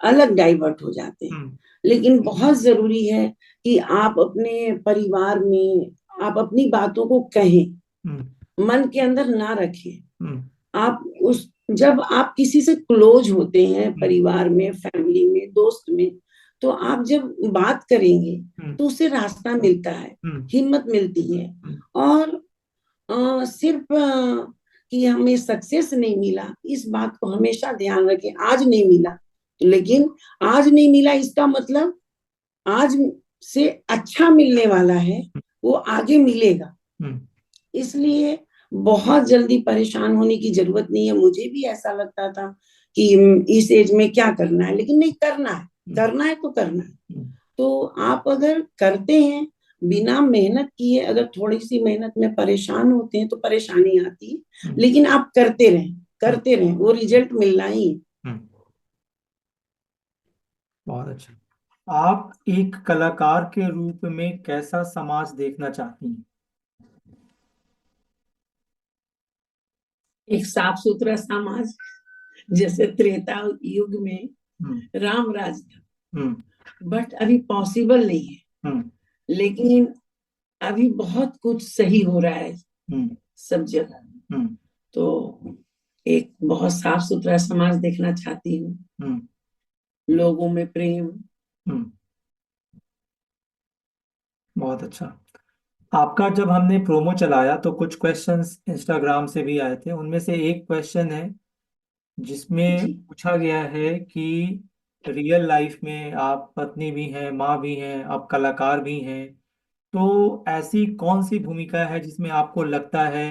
अलग डाइवर्ट हो जाते हैं। हम्म। लेकिन बहुत जरूरी है कि आप अपने परिवार में आप अपनी बातों को कहें, हम्म। मन के अंदर ना रखें। हम्म। आप उस जब आप किसी से क्लोज होते हैं, हम्म। परिवार में, फैमिली में, दोस्त में, तो आप जब बात करेंगे हम्म। तो उससे रास्ता मिलता है, हम्म। हिम्मत मिलती है। हम्म। और सिर्फ कि हमें सक्सेस नहीं मिला, इस बात को हमेशा ध्यान रखें। आज नहीं मिला, लेकिन आज नहीं मिला इसका मतलब आज से अच्छा मिलने वाला है, वो आगे मिलेगा। हम्म। इसलिए बहुत जल्दी परेशान होने की जरूरत नहीं है। मुझे भी ऐसा लगता था कि इस एज में क्या करना है, लेकिन नहीं, करना है। हम्म। करना है तो करना है। हम्म। तो आप अगर करते हैं बिना मेहनत किए, अगर थोड़ी सी मेहनत में परेशान होते हैं तो परेशानी आती है, हम्म। लेकिन आप करते रहें, हम्म। करते रहें, वो रिजल्ट मिलना ही है। हम्म। बहुत अच्छा। आप एक कलाकार के रूप में कैसा समाज देखना चाहती हैं? एक साफ सुथरा समाज, जैसे त्रेता युग में हम्म। राम राज था। हम्म। बट अभी पॉसिबल नहीं है। हम्म। लेकिन अभी बहुत कुछ सही हो रहा है हम्म। सब जगह। हम्म। तो एक बहुत साफ सुथरा समाज देखना चाहती हूँ, हम्म। लोगों में प्रेम। हम्म। बहुत अच्छा। आपका जब हमने प्रोमो चलाया तो कुछ क्वेश्चंस इंस्टाग्राम से भी आए थे। उनमें से एक क्वेश्चन है जिसमें जी पूछा गया है कि रियल लाइफ में आप पत्नी भी हैं, माँ भी हैं, आप कलाकार भी हैं। तो ऐसी कौन सी भूमिका है जिसमें आपको लगता है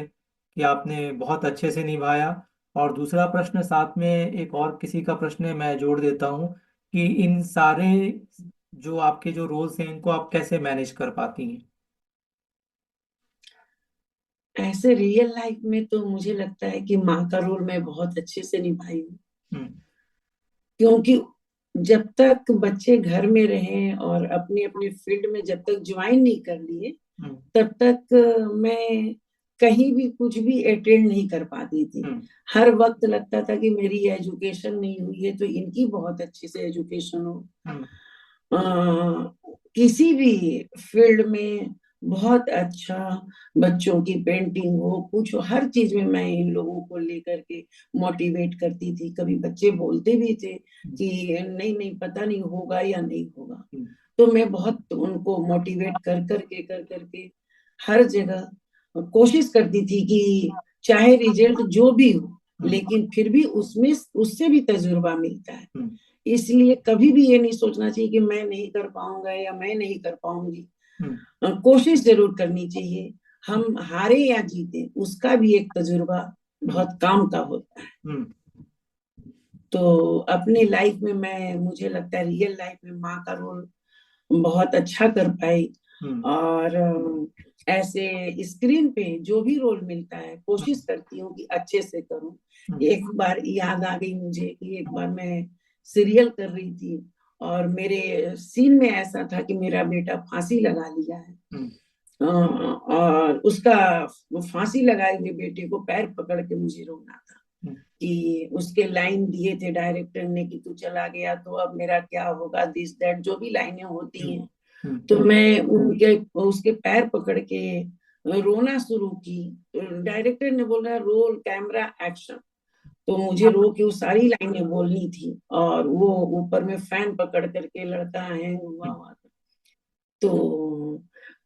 कि आपने बहुत अच्छे से निभाया? और दूसरा प्रश्न साथ में एक और किसी का प्रश्न है, मैं जोड़ देता हूँ कि इन सारे जो आपके जो रोल्स हैं इनको आप कैसे मैनेज कर पाती हैं? ऐसे रियल लाइफ में तो मुझे लगता है कि माँ का रोल मैं बहुत अच्छे से निभाई हूँ, हम्म। क्योंकि जब तक बच्चे घर में रहे और अपने अपने फील्ड में जब तक ज्वाइन नहीं कर लिए, हम्म। तब तक मैं कहीं भी कुछ भी अटेंड नहीं कर पाती थी। हम्म। हर वक्त लगता था कि मेरी एजुकेशन नहीं हुई है तो इनकी बहुत अच्छे से एजुकेशन हो। हम्म। अ, किसी भी फील्ड में बहुत अच्छा, बच्चों की पेंटिंग हो, कुछ हो, हर चीज में मैं इन लोगों को लेकर के मोटिवेट करती थी। कभी बच्चे बोलते भी थे कि नहीं नहीं पता नहीं होगा या नहीं होगा, हम्म। तो मैं बहुत उनको मोटिवेट कर करके हर जगह कोशिश करती थी कि चाहे रिजल्ट जो भी हो, हम्म। लेकिन फिर भी उसमें उससे भी तजुर्बा मिलता है। हम्म। इसलिए कभी भी ये नहीं सोचना चाहिए कि मैं नहीं कर पाऊंगा या मैं नहीं कर पाऊंगी। हम्म। कोशिश जरूर करनी चाहिए। हम हारे या जीते, उसका भी एक तजुर्बा हम्म। बहुत काम का होता है। हम्म। तो अपनी लाइफ में मैं, मुझे लगता है रियल लाइफ में माँ का रोल बहुत अच्छा कर पाई। हम्म। और ऐसे स्क्रीन पे जो भी रोल मिलता है कोशिश करती हूँ कि अच्छे से करूँ। हम्म। एक बार याद आ गई मुझे कि एक बार मैं सीरियल कर रही थी और मेरे सीन में ऐसा था कि मेरा बेटा फांसी लगा लिया है। हम्म। और उसका, वो फांसी लगाए हुए बेटे को पैर पकड़ के मुझे रोना था हम्म। कि उसके लाइन दिए थे डायरेक्टर ने कि तू चला गया तो अब मेरा क्या होगा, दिस दैट जो भी लाइनें होती हैं। हम्म। तो मैं उनके उसके पैर पकड़ के रोना शुरू की। डायरेक्टर ने बोला रोल कैमरा एक्शन, तो मुझे रो के वो सारी लाइनें बोलनी थी और वो ऊपर में फैन पकड़ करके लड़का है हुआ। तो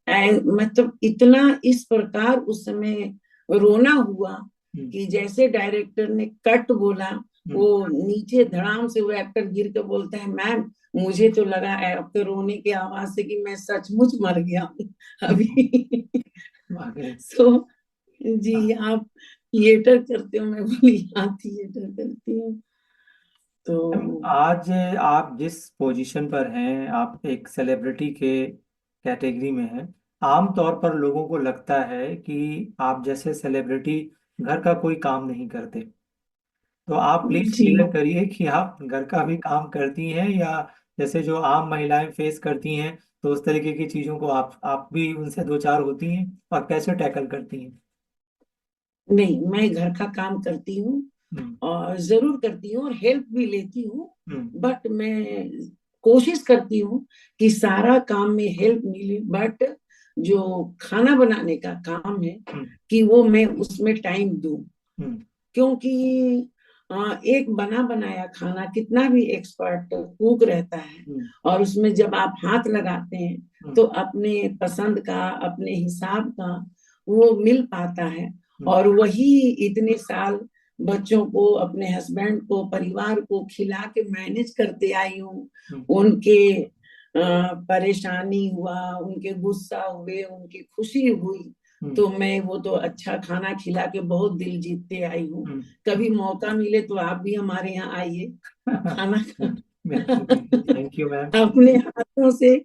मतलब इतना इस प्रकार उस समय रोना हुआ हम्म। कि जैसे डायरेक्टर ने कट बोला, हम्म। वो नीचे धड़ाम से वो एक्टर गिर के बोलता है मैम, मुझे तो लगा आपके रोने की आवाज से कि मैं सचमुच मर गया हूँ अभी। वाकई। सो जी, हाँ। आप थिएटर करते हो? मैं बोली हाँ थिएटर करती हूँ। तो आज आप जिस पोजीशन पर हैं, आप एक सेलिब्रिटी के कैटेगरी में हैं। आम तौर पर लोगों को लगता है कि आप जैसे सेलिब्रिटी घर का कोई काम नहीं करते। तो आप प्लीज जी क्लियर करिए कि आप घर का भी काम करती हैं, या जैसे जो आम महिलाएं फेस करती हैं, तो उस तरीके की चीजों को आप भी उनसे दो चार होती हैं, और कैसे टैकल करती हैं। नहीं, मैं घर का काम करती हूँ हम्म। और जरूर करती हूँ और हेल्प भी लेती हूँ। हम्म। बट मैं कोशिश करती हूँ कि सारा काम में हेल्प मिले, बट जो खाना बनाने का काम है हम्म। कि वो मैं उसमें टाइम दूं। हम्म। क्योंकि एक बना बनाया खाना कितना भी एक्सपर्ट कुक रहता है, हम्म। और उसमें जब आप हाथ लगाते हैं हम्म। तो अपने पसंद का, अपने हिसाब का वो मिल पाता है। हम्म। और वही इतने साल बच्चों को, अपने हस्बैंड को, परिवार को खिला के मैनेज करते आई हूँ। हम्म। उनके परेशानी हुआ, उनके गुस्सा हुए, उनकी खुशी हुई, हम्म। तो मैं वो तो अच्छा खाना खिला के बहुत दिल जीतते आई हूँ। हम्म। कभी मौका मिले तो आप भी हमारे यहाँ आइए, खाना बिल्कुल बिल्कुल, थैंक यू मैम। अपने हाथों से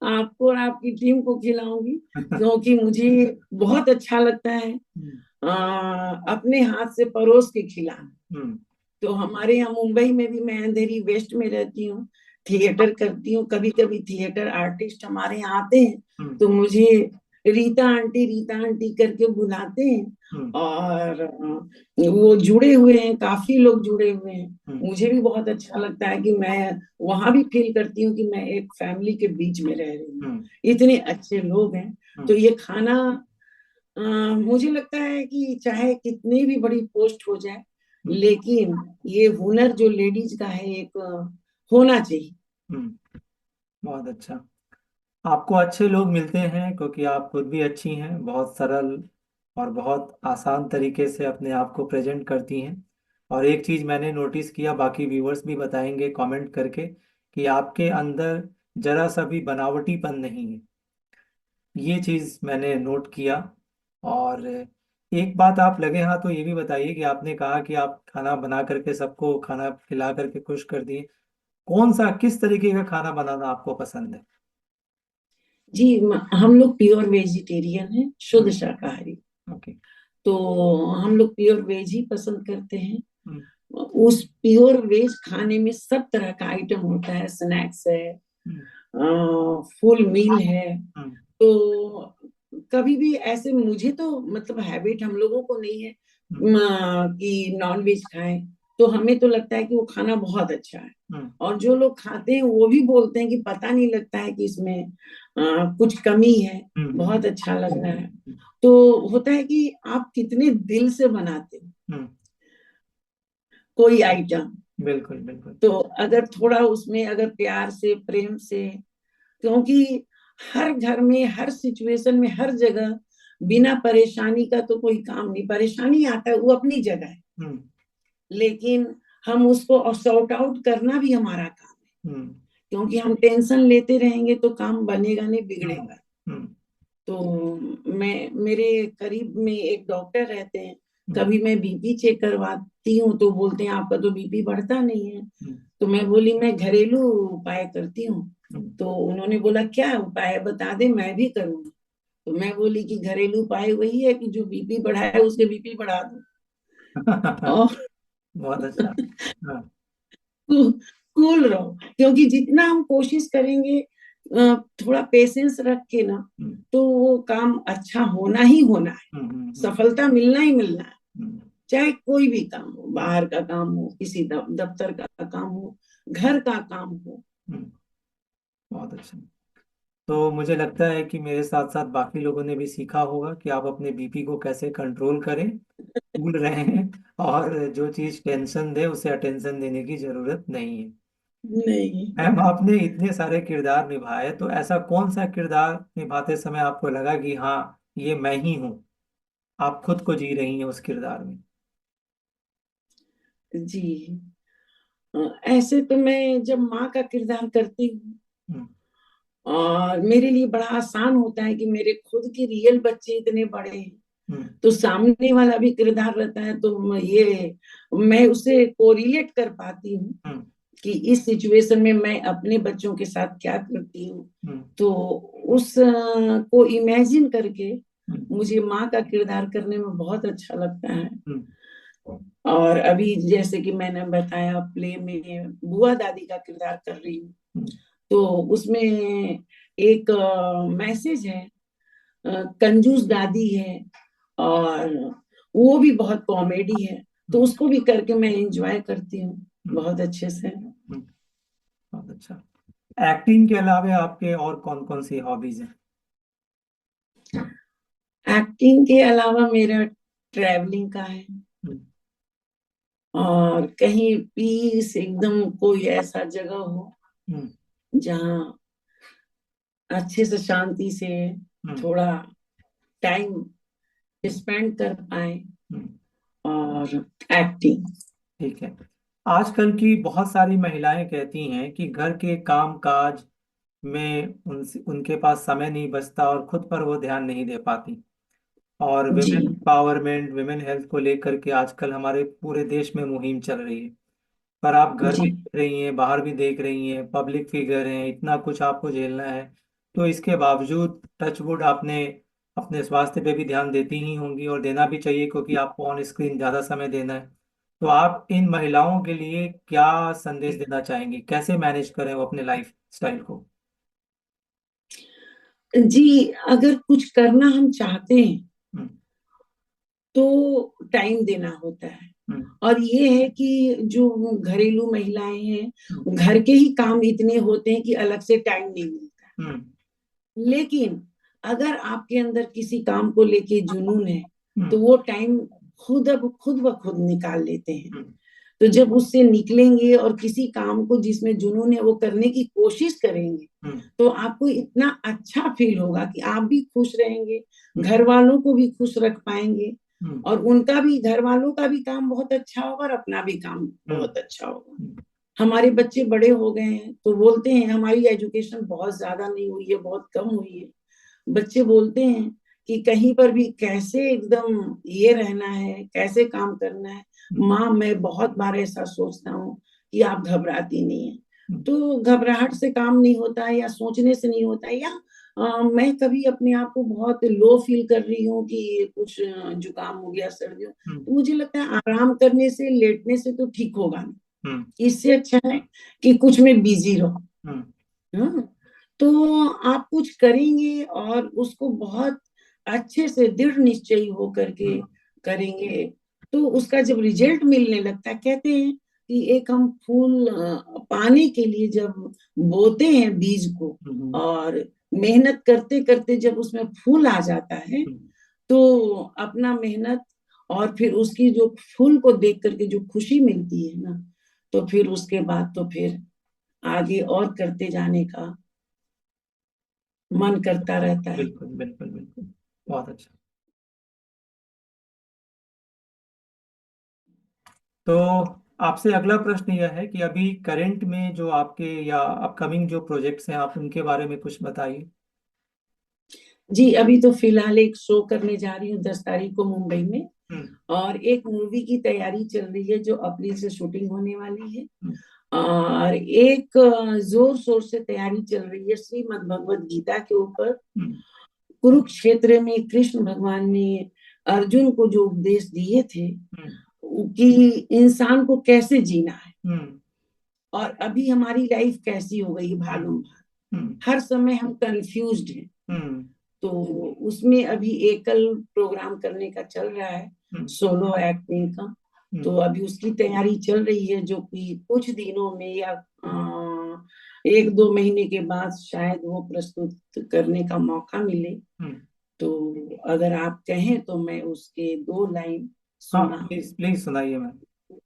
आपको और आपकी टीम को खिलाऊंगी, क्योंकि मुझे बहुत अच्छा लगता है हम्म। अपने हाथ से परोस के खिलाना। हम्म। तो हमारे यहाँ मुंबई में भी, मैं अंधेरी वेस्ट में रहती हूँ, थिएटर करती हूँ। कभी कभी थिएटर आर्टिस्ट हमारे यहाँ आते हैं हम्म। तो मुझे रीता आंटी करके बुलाते हैं। हम्म। और वो जुड़े हुए हैं, काफी लोग जुड़े हुए हैं। हम्म। मुझे भी बहुत अच्छा लगता है कि मैं वहां भी फील करती हूँ कि मैं एक फैमिली के बीच में रह रही हूँ। हम्म। इतने अच्छे लोग हैं। तो हम्म। ये खाना, अ, मुझे लगता है कि चाहे कितनी भी बड़ी पोस्ट हो जाए, हम्म। लेकिन ये हुनर जो लेडीज का है एक होना चाहिए। हम्म। बहुत अच्छा। आपको अच्छे लोग मिलते हैं क्योंकि आप खुद भी अच्छी हैं, बहुत सरल और बहुत आसान तरीके से अपने आप को प्रेजेंट करती हैं। और एक चीज़ मैंने नोटिस किया, बाकी व्यूअर्स भी बताएंगे कमेंट करके, कि आपके अंदर जरा सा भी बनावटीपन नहीं है। ये चीज़ मैंने नोट किया। और एक बात आप लगे हाँ तो ये भी बताइए कि आपने कहा कि आप खाना बना करके सबको खाना खिला करके खुश कर दिए। कौन सा, किस तरीके का खाना बनाना आपको पसंद है। जी, हम लोग प्योर वेजिटेरियन हैं, शुद्ध हम्म। शाकाहारी। ओके। तो हम लोग प्योर वेज ही पसंद करते हैं। उस प्योर वेज खाने में सब तरह का आइटम होता है, स्नैक्स है, फुल मील है। तो कभी भी ऐसे, मुझे तो मतलब हैबिट हम लोगों को नहीं है कि नॉन वेज खाएं। तो हमें तो लगता है कि वो खाना बहुत अच्छा है, और जो लोग खाते हैं वो भी बोलते हैं कि पता नहीं लगता है कि इसमें कुछ कमी है, बहुत अच्छा लग रहा है। तो होता है कि आप कितने दिल से बनाते हो कोई आइटम। बिल्कुल बिल्कुल। तो अगर थोड़ा उसमें अगर प्यार से, प्रेम से, क्योंकि हर घर में, हर सिचुएशन में, हर जगह बिना परेशानी का तो कोई काम नहीं। परेशानी आता है वो अपनी जगह है, लेकिन हम उसको सॉर्ट आउट करना भी हमारा काम है। क्योंकि हम टेंशन लेते रहेंगे तो काम बनेगा नहीं, बिगड़ेगा। तो मेरे करीब में एक डॉक्टर रहते हैं, कभी मैं बीपी चेक करवाती हूँ तो बोलते हैं आपका तो बीपी बढ़ता नहीं है। तो मैं बोली मैं घरेलू उपाय करती हूँ। तो उन्होंने बोला क्या उपाय बता दे, मैं भी करूँगी। तो मैं बोली कि घरेलू उपाय वही है कि जो बीपी बढ़ाए उसके बीपी बढ़ा दो। और बहुत अच्छा। कूल रहो, क्योंकि जितना हम कोशिश करेंगे थोड़ा पेशेंस रख के ना, तो वो काम अच्छा होना ही होना है, सफलता मिलना ही मिलना है। चाहे कोई भी काम हो, बाहर का काम हो, किसी दफ्तर का काम हो, घर का काम हो। बहुत अच्छा। तो मुझे लगता है कि मेरे साथ साथ बाकी लोगों ने भी सीखा होगा कि आप अपने बीपी को कैसे कंट्रोल करें। भूल रहे हैं, और जो चीज टेंशन दे उसे अटेंशन देने की जरूरत नहीं है। नहीं। मैम, आपने इतने सारे किरदार निभाए, तो ऐसा कौन सा किरदार निभाते समय आपको लगा कि हाँ, ये मैं ही हूँ, आप खुद को जी रही हैं उस किरदार में? जी, ऐसे तो मैं जब माँ का किरदार करती हूँ, हम्म, और मेरे लिए बड़ा आसान होता है कि मेरे खुद के रियल बच्चे इतने बड़े हैं, हम्म, तो सामने वाला भी किरदार रहता है, तो मैं उसे कोरिलेट कर पाती हूँ हम्म, कि इस सिचुएशन में मैं अपने बच्चों के साथ क्या करती हूँ। हम्म, तो उस को इमेजिन करके हम्म, मुझे माँ का किरदार करने में बहुत अच्छा लगता है। हम्म, और अभी जैसे कि मैंने बताया, प्ले में बुआ दादी का किरदार कर रही हूँ, हम्म, तो उसमें एक मैसेज है, कंजूस दादी है, और वो भी बहुत कॉमेडी है। तो उसको भी करके मैं एंजॉय करती हूँ बहुत अच्छे से। बहुत अच्छा। एक्टिंग के अलावा आपके और कौन कौन सी हॉबीज हैं? एक्टिंग के अलावा मेरा ट्रैवलिंग का है, हम्म, और कहीं पीस एकदम कोई ऐसा जगह हो हम्म, जहाँ अच्छे से शांति से हम्म, थोड़ा टाइम स्पेंड कर पाए। हम्म। और एक्टिंग। ठीक है। आजकल की बहुत सारी महिलाएं कहती हैं कि घर के काम काज में उनसे उनके पास समय नहीं बचता और खुद पर वो ध्यान नहीं दे पाती। और जी। विमेन एम्पावरमेंट, विमेन हेल्थ को लेकर के आजकल हमारे पूरे देश में मुहिम चल रही है। पर आप घर जी। भी देख रही हैं, बाहर भी देख रही हैं, पब्लिक फिगर हैं, इतना कुछ आपको झेलना है। तो इसके बावजूद टचवुड आपने अपने स्वास्थ्य पे भी ध्यान देती ही होंगी, और देना भी चाहिए क्योंकि आपको ऑन स्क्रीन ज़्यादा समय देना है। तो आप इन महिलाओं के लिए क्या संदेश देना चाहेंगी, कैसे मैनेज करें वो अपने लाइफ स्टाइल को? जी, अगर कुछ करना हम चाहते हैं हम्म, तो टाइम देना होता है। हम्म, और ये है कि जो घरेलू महिलाएं हम्म, हैं, घर के ही काम इतने होते हैं कि अलग से टाइम नहीं मिलता। हम्म, लेकिन अगर आपके अंदर किसी काम को लेके जुनून है, तो हम्म, वो टाइम खुद ब खुद निकाल लेते हैं। हम्म, तो जब उससे निकलेंगे और किसी काम को जिसमें जुनून है वो करने की कोशिश करेंगे, हम्म, तो आपको इतना अच्छा फील होगा कि आप भी खुश रहेंगे, हम्म, घर वालों को भी खुश रख पाएंगे, हम्म, और उनका भी, घर वालों का भी काम बहुत अच्छा होगा और अपना भी काम हम्म, बहुत अच्छा होगा। हम्म, हमारे बच्चे बड़े हो गए हैं तो बोलते हैं हमारी एजुकेशन बहुत ज्यादा नहीं हुई है, बहुत कम हुई है। बच्चे बोलते हैं कि कहीं पर भी कैसे एकदम ये रहना है, कैसे काम करना है। हम्म, माँ, मैं बहुत बार ऐसा सोचता हूँ कि आप घबराती नहीं है। हम्म, तो घबराहट से काम नहीं होता है, या सोचने से नहीं होता है, या मैं कभी अपने आप को बहुत लो फील कर रही हूँ कि कुछ जुकाम हो गया, सर्दी हो, तो मुझे लगता है आराम करने से, लेटने से तो ठीक होगा नहीं। इससे अच्छा है कि कुछ में बिजी रहो। हाँ, तो आप कुछ करेंगे और उसको बहुत अच्छे से दृढ़ निश्चयी हो करके करेंगे, तो उसका जब रिजल्ट मिलने लगता है, कहते हैं कि एक हम फूल पाने के लिए जब बोते हैं बीज को, और मेहनत करते करते जब उसमें फूल आ जाता है, तो अपना मेहनत और फिर उसकी जो फूल को देख करके जो खुशी मिलती है ना, तो फिर उसके बाद तो फिर आगे और करते जाने का मन करता रहता है। बिल्कुल बिल्कुल बिल्कुल, बहुत अच्छा। तो आपसे अगला प्रश्न यह है कि अभी करंट में जो आपके या अपकमिंग जो प्रोजेक्ट्स हैं, आप उनके बारे में कुछ बताइए। जी, अभी तो फिलहाल एक शो करने जा रही हूँ 10 तारीख को मुंबई में, और एक मूवी की तैयारी चल रही है जो अप्रैल से शूटिंग होने वाली है, और एक जोर शोर से तैयारी चल रही है श्रीमद् भगवत गीता के ऊपर। कुरुक्षेत्र में कृष्ण भगवान ने अर्जुन को जो उपदेश दिए थे कि इंसान को कैसे जीना है, और अभी हमारी लाइफ कैसी हो गई भागम भाग, हर समय हम कंफ्यूज्ड हैं। तो उसमें अभी एकल प्रोग्राम करने का चल रहा है, सोलो एक्टिंग का। तो अभी उसकी तैयारी चल रही है, जो कि कुछ दिनों में या 1-2 महीने के बाद शायद वो प्रस्तुत करने का मौका मिले। तो अगर आप कहें तो मैं उसके 2 लाइन हाँ, सुना। प्लीज प्लीज सुनाइए मैम।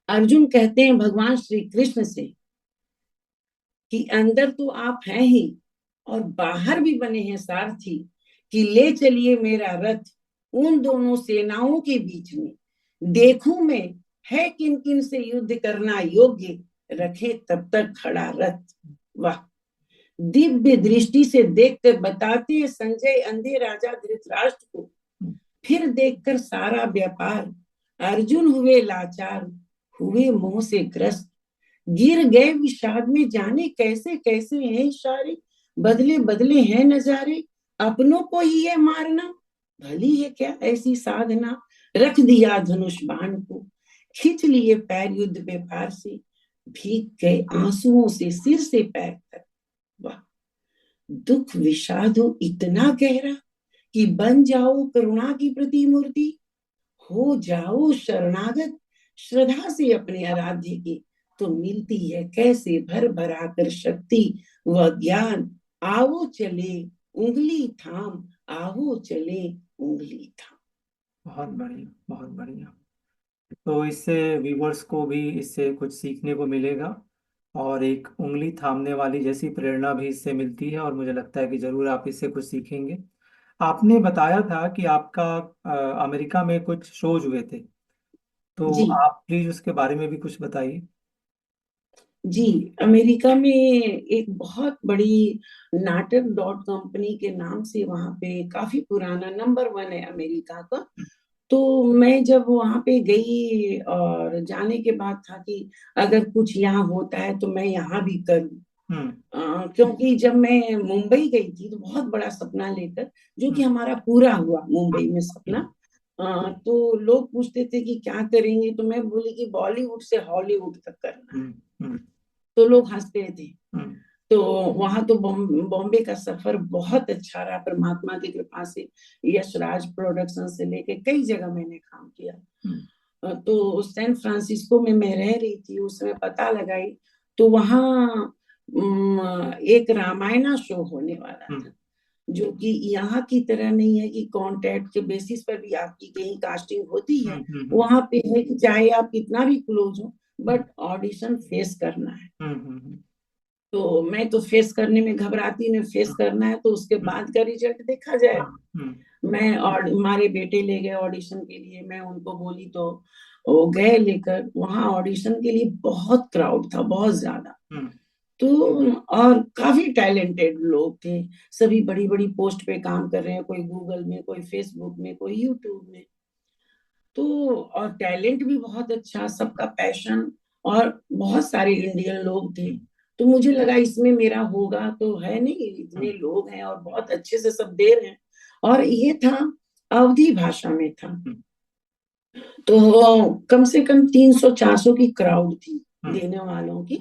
अर्जुन कहते हैं भगवान श्री कृष्ण से कि अंदर तो आप हैं ही, और बाहर भी बने हैं सारथी, कि ले चलिए मेरा रथ उन दोनों सेनाओं के बीच में, देखूं मैं है किन किन से युद्ध करना योग्य, रखे तब तक खड़ा रथ। वाह, दिव्य दृष्टि से देखकर बताते हैं संजय अंधे राजा धृतराष्ट्र को, फिर देखकर सारा व्यापार अर्जुन हुए लाचार, हुए मोह से ग्रस्त, गिर गए विषाद में, जाने कैसे कैसे हैं इशारे, बदले बदले हैं नजारे, अपनों को ही ये मारना भली है क्या ऐसी साधना, रख दिया धनुष बाण को, खींच लिए पैर युद्ध व्यापार से, भीग गए आंसुओं से सिर से पैर तक। वाह, दुख विषाद हो इतना गहरा कि बन जाओ करुणा की प्रतिमूर्ति, हो जाओ शरणागत श्रद्धा से अपने आराध्य की, तो मिलती है कैसे भर भरा कर शक्ति व ज्ञान, आओ चले उंगली थाम, आओ चले उंगली थाम। बहुत बढ़िया, बहुत बढ़िया। तो इससे व्यूवर्स को भी इससे कुछ सीखने को मिलेगा, और एक उंगली थामने वाली जैसी प्रेरणा भी इससे मिलती है, और मुझे लगता है कि जरूर आप इससे कुछ सीखेंगे। आपने बताया था कि आपका अमेरिका में कुछ शोज हुए थे, तो जी आप प्लीज उसके बारे में भी कुछ बताइए। जी, अमेरिका में एक बहुत बड़ी नाटक डॉट कंपनी के नाम से, वहां पे काफी पुराना नंबर 1 है अमेरिका का। तो मैं जब वहां पे गई, और जाने के बाद था कि अगर कुछ यहाँ होता है तो मैं यहाँ भी करूँ। क्योंकि जब मैं मुंबई गई थी तो बहुत बड़ा सपना लेकर, जो कि हमारा पूरा हुआ मुंबई में सपना। तो लोग पूछते थे कि क्या करेंगे, तो मैं बोली कि बॉलीवुड से हॉलीवुड तक करना है। तो लोग हंसते थे। तो वहां तो बॉम्बे का सफर बहुत अच्छा रहा, परमात्मा की कृपा से यशराज प्रोडक्शन से लेके कई जगह मैंने काम किया। तो सैन फ्रांसिस्को में मैं रह रही थी, उस समय पता लगाई, तो वहाँ एक रामायणा शो होने वाला था, जो कि यहाँ की तरह नहीं है कि कॉन्ट्रैक्ट के बेसिस पर भी आपकी कहीं कास्टिंग होती है। वहां पे है कि चाहे आप कितना भी क्लोज हो, बट ऑडिशन फेस करना है। तो मैं तो फेस करने में घबराती नहीं, फेस करना है तो उसके बाद का रिजल्ट देखा जाएगा। मैं और हमारे बेटे ले गए ऑडिशन के लिए, मैं उनको बोली तो वो गए लेकर। वहां ऑडिशन के लिए बहुत क्राउड था, बहुत ज्यादा। तो और काफी टैलेंटेड लोग थे, सभी बड़ी बड़ी पोस्ट पे काम कर रहे हैं, कोई गूगल में, कोई फेसबुक में, कोई यूट्यूब में। तो और टैलेंट भी बहुत अच्छा, सबका पैशन, और बहुत सारे इंडियन लोग थे। तो मुझे लगा इसमें मेरा होगा तो है नहीं, इतने लोग हैं और बहुत अच्छे से सब दे रहे हैं। और ये था अवधी भाषा में था, तो कम से कम 300-400 की क्राउड थी देने वालों की।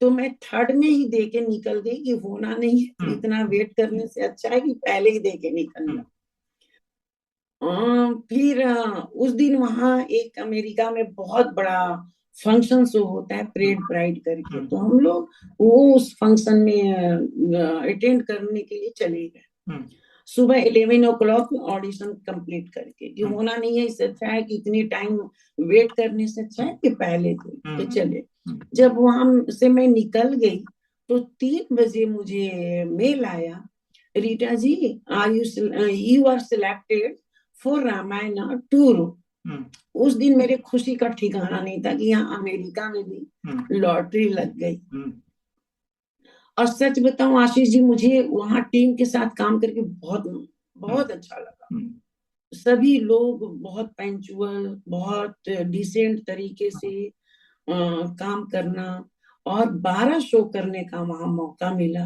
तो मैं थर्ड में ही दे के निकल गई कि होना नहीं है तो इतना वेट करने से अच्छा है कि पहले ही दे के निकल जाओ। फिर उस दिन वहां एक अमेरिका में बहुत बड़ा फंक्शन शो होता है, परेड प्राइड करके, तो हम लोग वो उस फंक्शन में अटेंड करने के लिए चले गए। सुबह 11 o'clock में ऑडिशन कंप्लीट करके, कि होना नहीं है इससे अच्छा है कि इतनी टाइम वेट करने से अच्छा है कि पहले थे तो चले। जब वहां से मैं निकल गई तो 3 बजे मुझे मेल आया, Rita ji you are selected for Ramayana tour. उस दिन मेरे खुशी का ठिकाना नहीं था कि यहाँ अमेरिका में भी लॉटरी लग गई। और सच बताऊं आशीष जी, मुझे वहां टीम के साथ काम करके बहुत बहुत अच्छा लगा। सभी लोग बहुत पंक्चुअल, बहुत डिसेंट तरीके से काम करना, और 12 शो करने का वहां मौका मिला।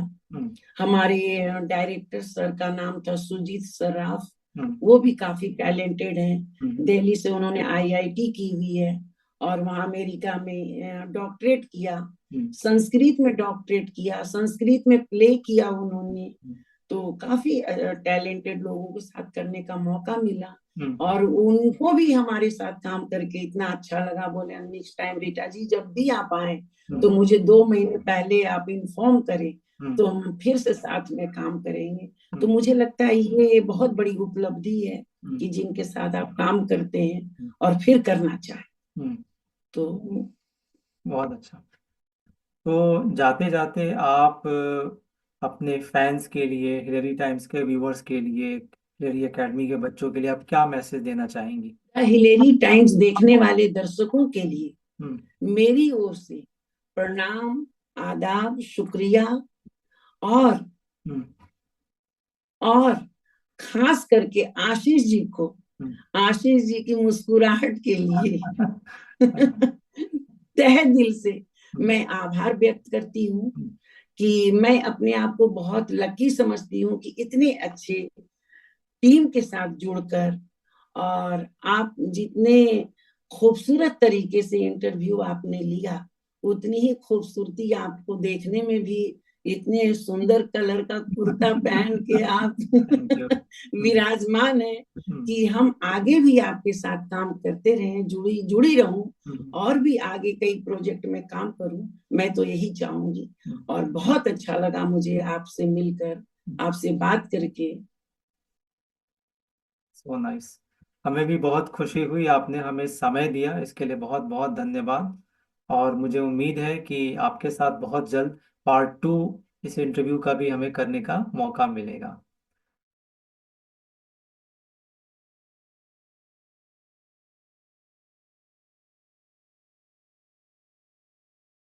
हमारे डायरेक्टर सर का नाम था सुजीत सराफ, वो भी काफी टैलेंटेड हैं। दिल्ली से उन्होंने आईआईटी की हुई है और वहां अमेरिका में डॉक्टरेट किया, संस्कृत में डॉक्टरेट किया, संस्कृत में प्ले किया उन्होंने। तो काफी टैलेंटेड लोगों के साथ करने का मौका मिला और उनको भी हमारे साथ काम करके इतना अच्छा लगा। बोले नेक्स्ट टाइम रीटा जी जब भी आप आए तो मुझे 2 महीने पहले आप इन्फॉर्म करें तो हम फिर से साथ में काम करेंगे। तो मुझे लगता है ये बहुत बड़ी उपलब्धि है कि जिनके साथ आप काम करते हैं और फिर करना चाहें। तो बहुत अच्छा। तो जाते जाते आप अपने फैंस के लिए, हिलरी टाइम्स के व्यूवर्स के लिए, हिलरी एकेडमी के बच्चों के लिए आप क्या मैसेज देना चाहेंगी? हिलेरी टाइम्स देखने वाले दर्शकों के लिए मेरी ओर से प्रणाम, आदाब, शुक्रिया, और और खास करके आशीष जी को, आशीष जी की मुस्कुराहट के लिए तहे दिल से मैं आभार व्यक्त करती हूँ कि मैं अपने आप को बहुत लकी समझती हूँ कि इतने अच्छे टीम के साथ जुड़कर, और आप जितने खूबसूरत तरीके से इंटरव्यू आपने लिया, उतनी ही खूबसूरती आपको देखने में भी, इतने सुंदर कलर का कुर्ता पहन के आप विराजमान है कि हम आगे भी आपके साथ काम करते रहें, जुड़ी जुड़ी रहूं और भी आगे कई प्रोजेक्ट में काम करूं, मैं तो यही चाहूंगी। और बहुत अच्छा लगा मुझे आपसे मिलकर, आपसे बात करके। So nice. हमें भी बहुत खुशी हुई, आपने हमें समय दिया, इसके लिए बहुत बहुत धन्यवाद। और मुझे उम्मीद है कि आपके साथ बहुत जल्द पार्ट 2 इस इंटरव्यू का भी हमें करने का मौका मिलेगा।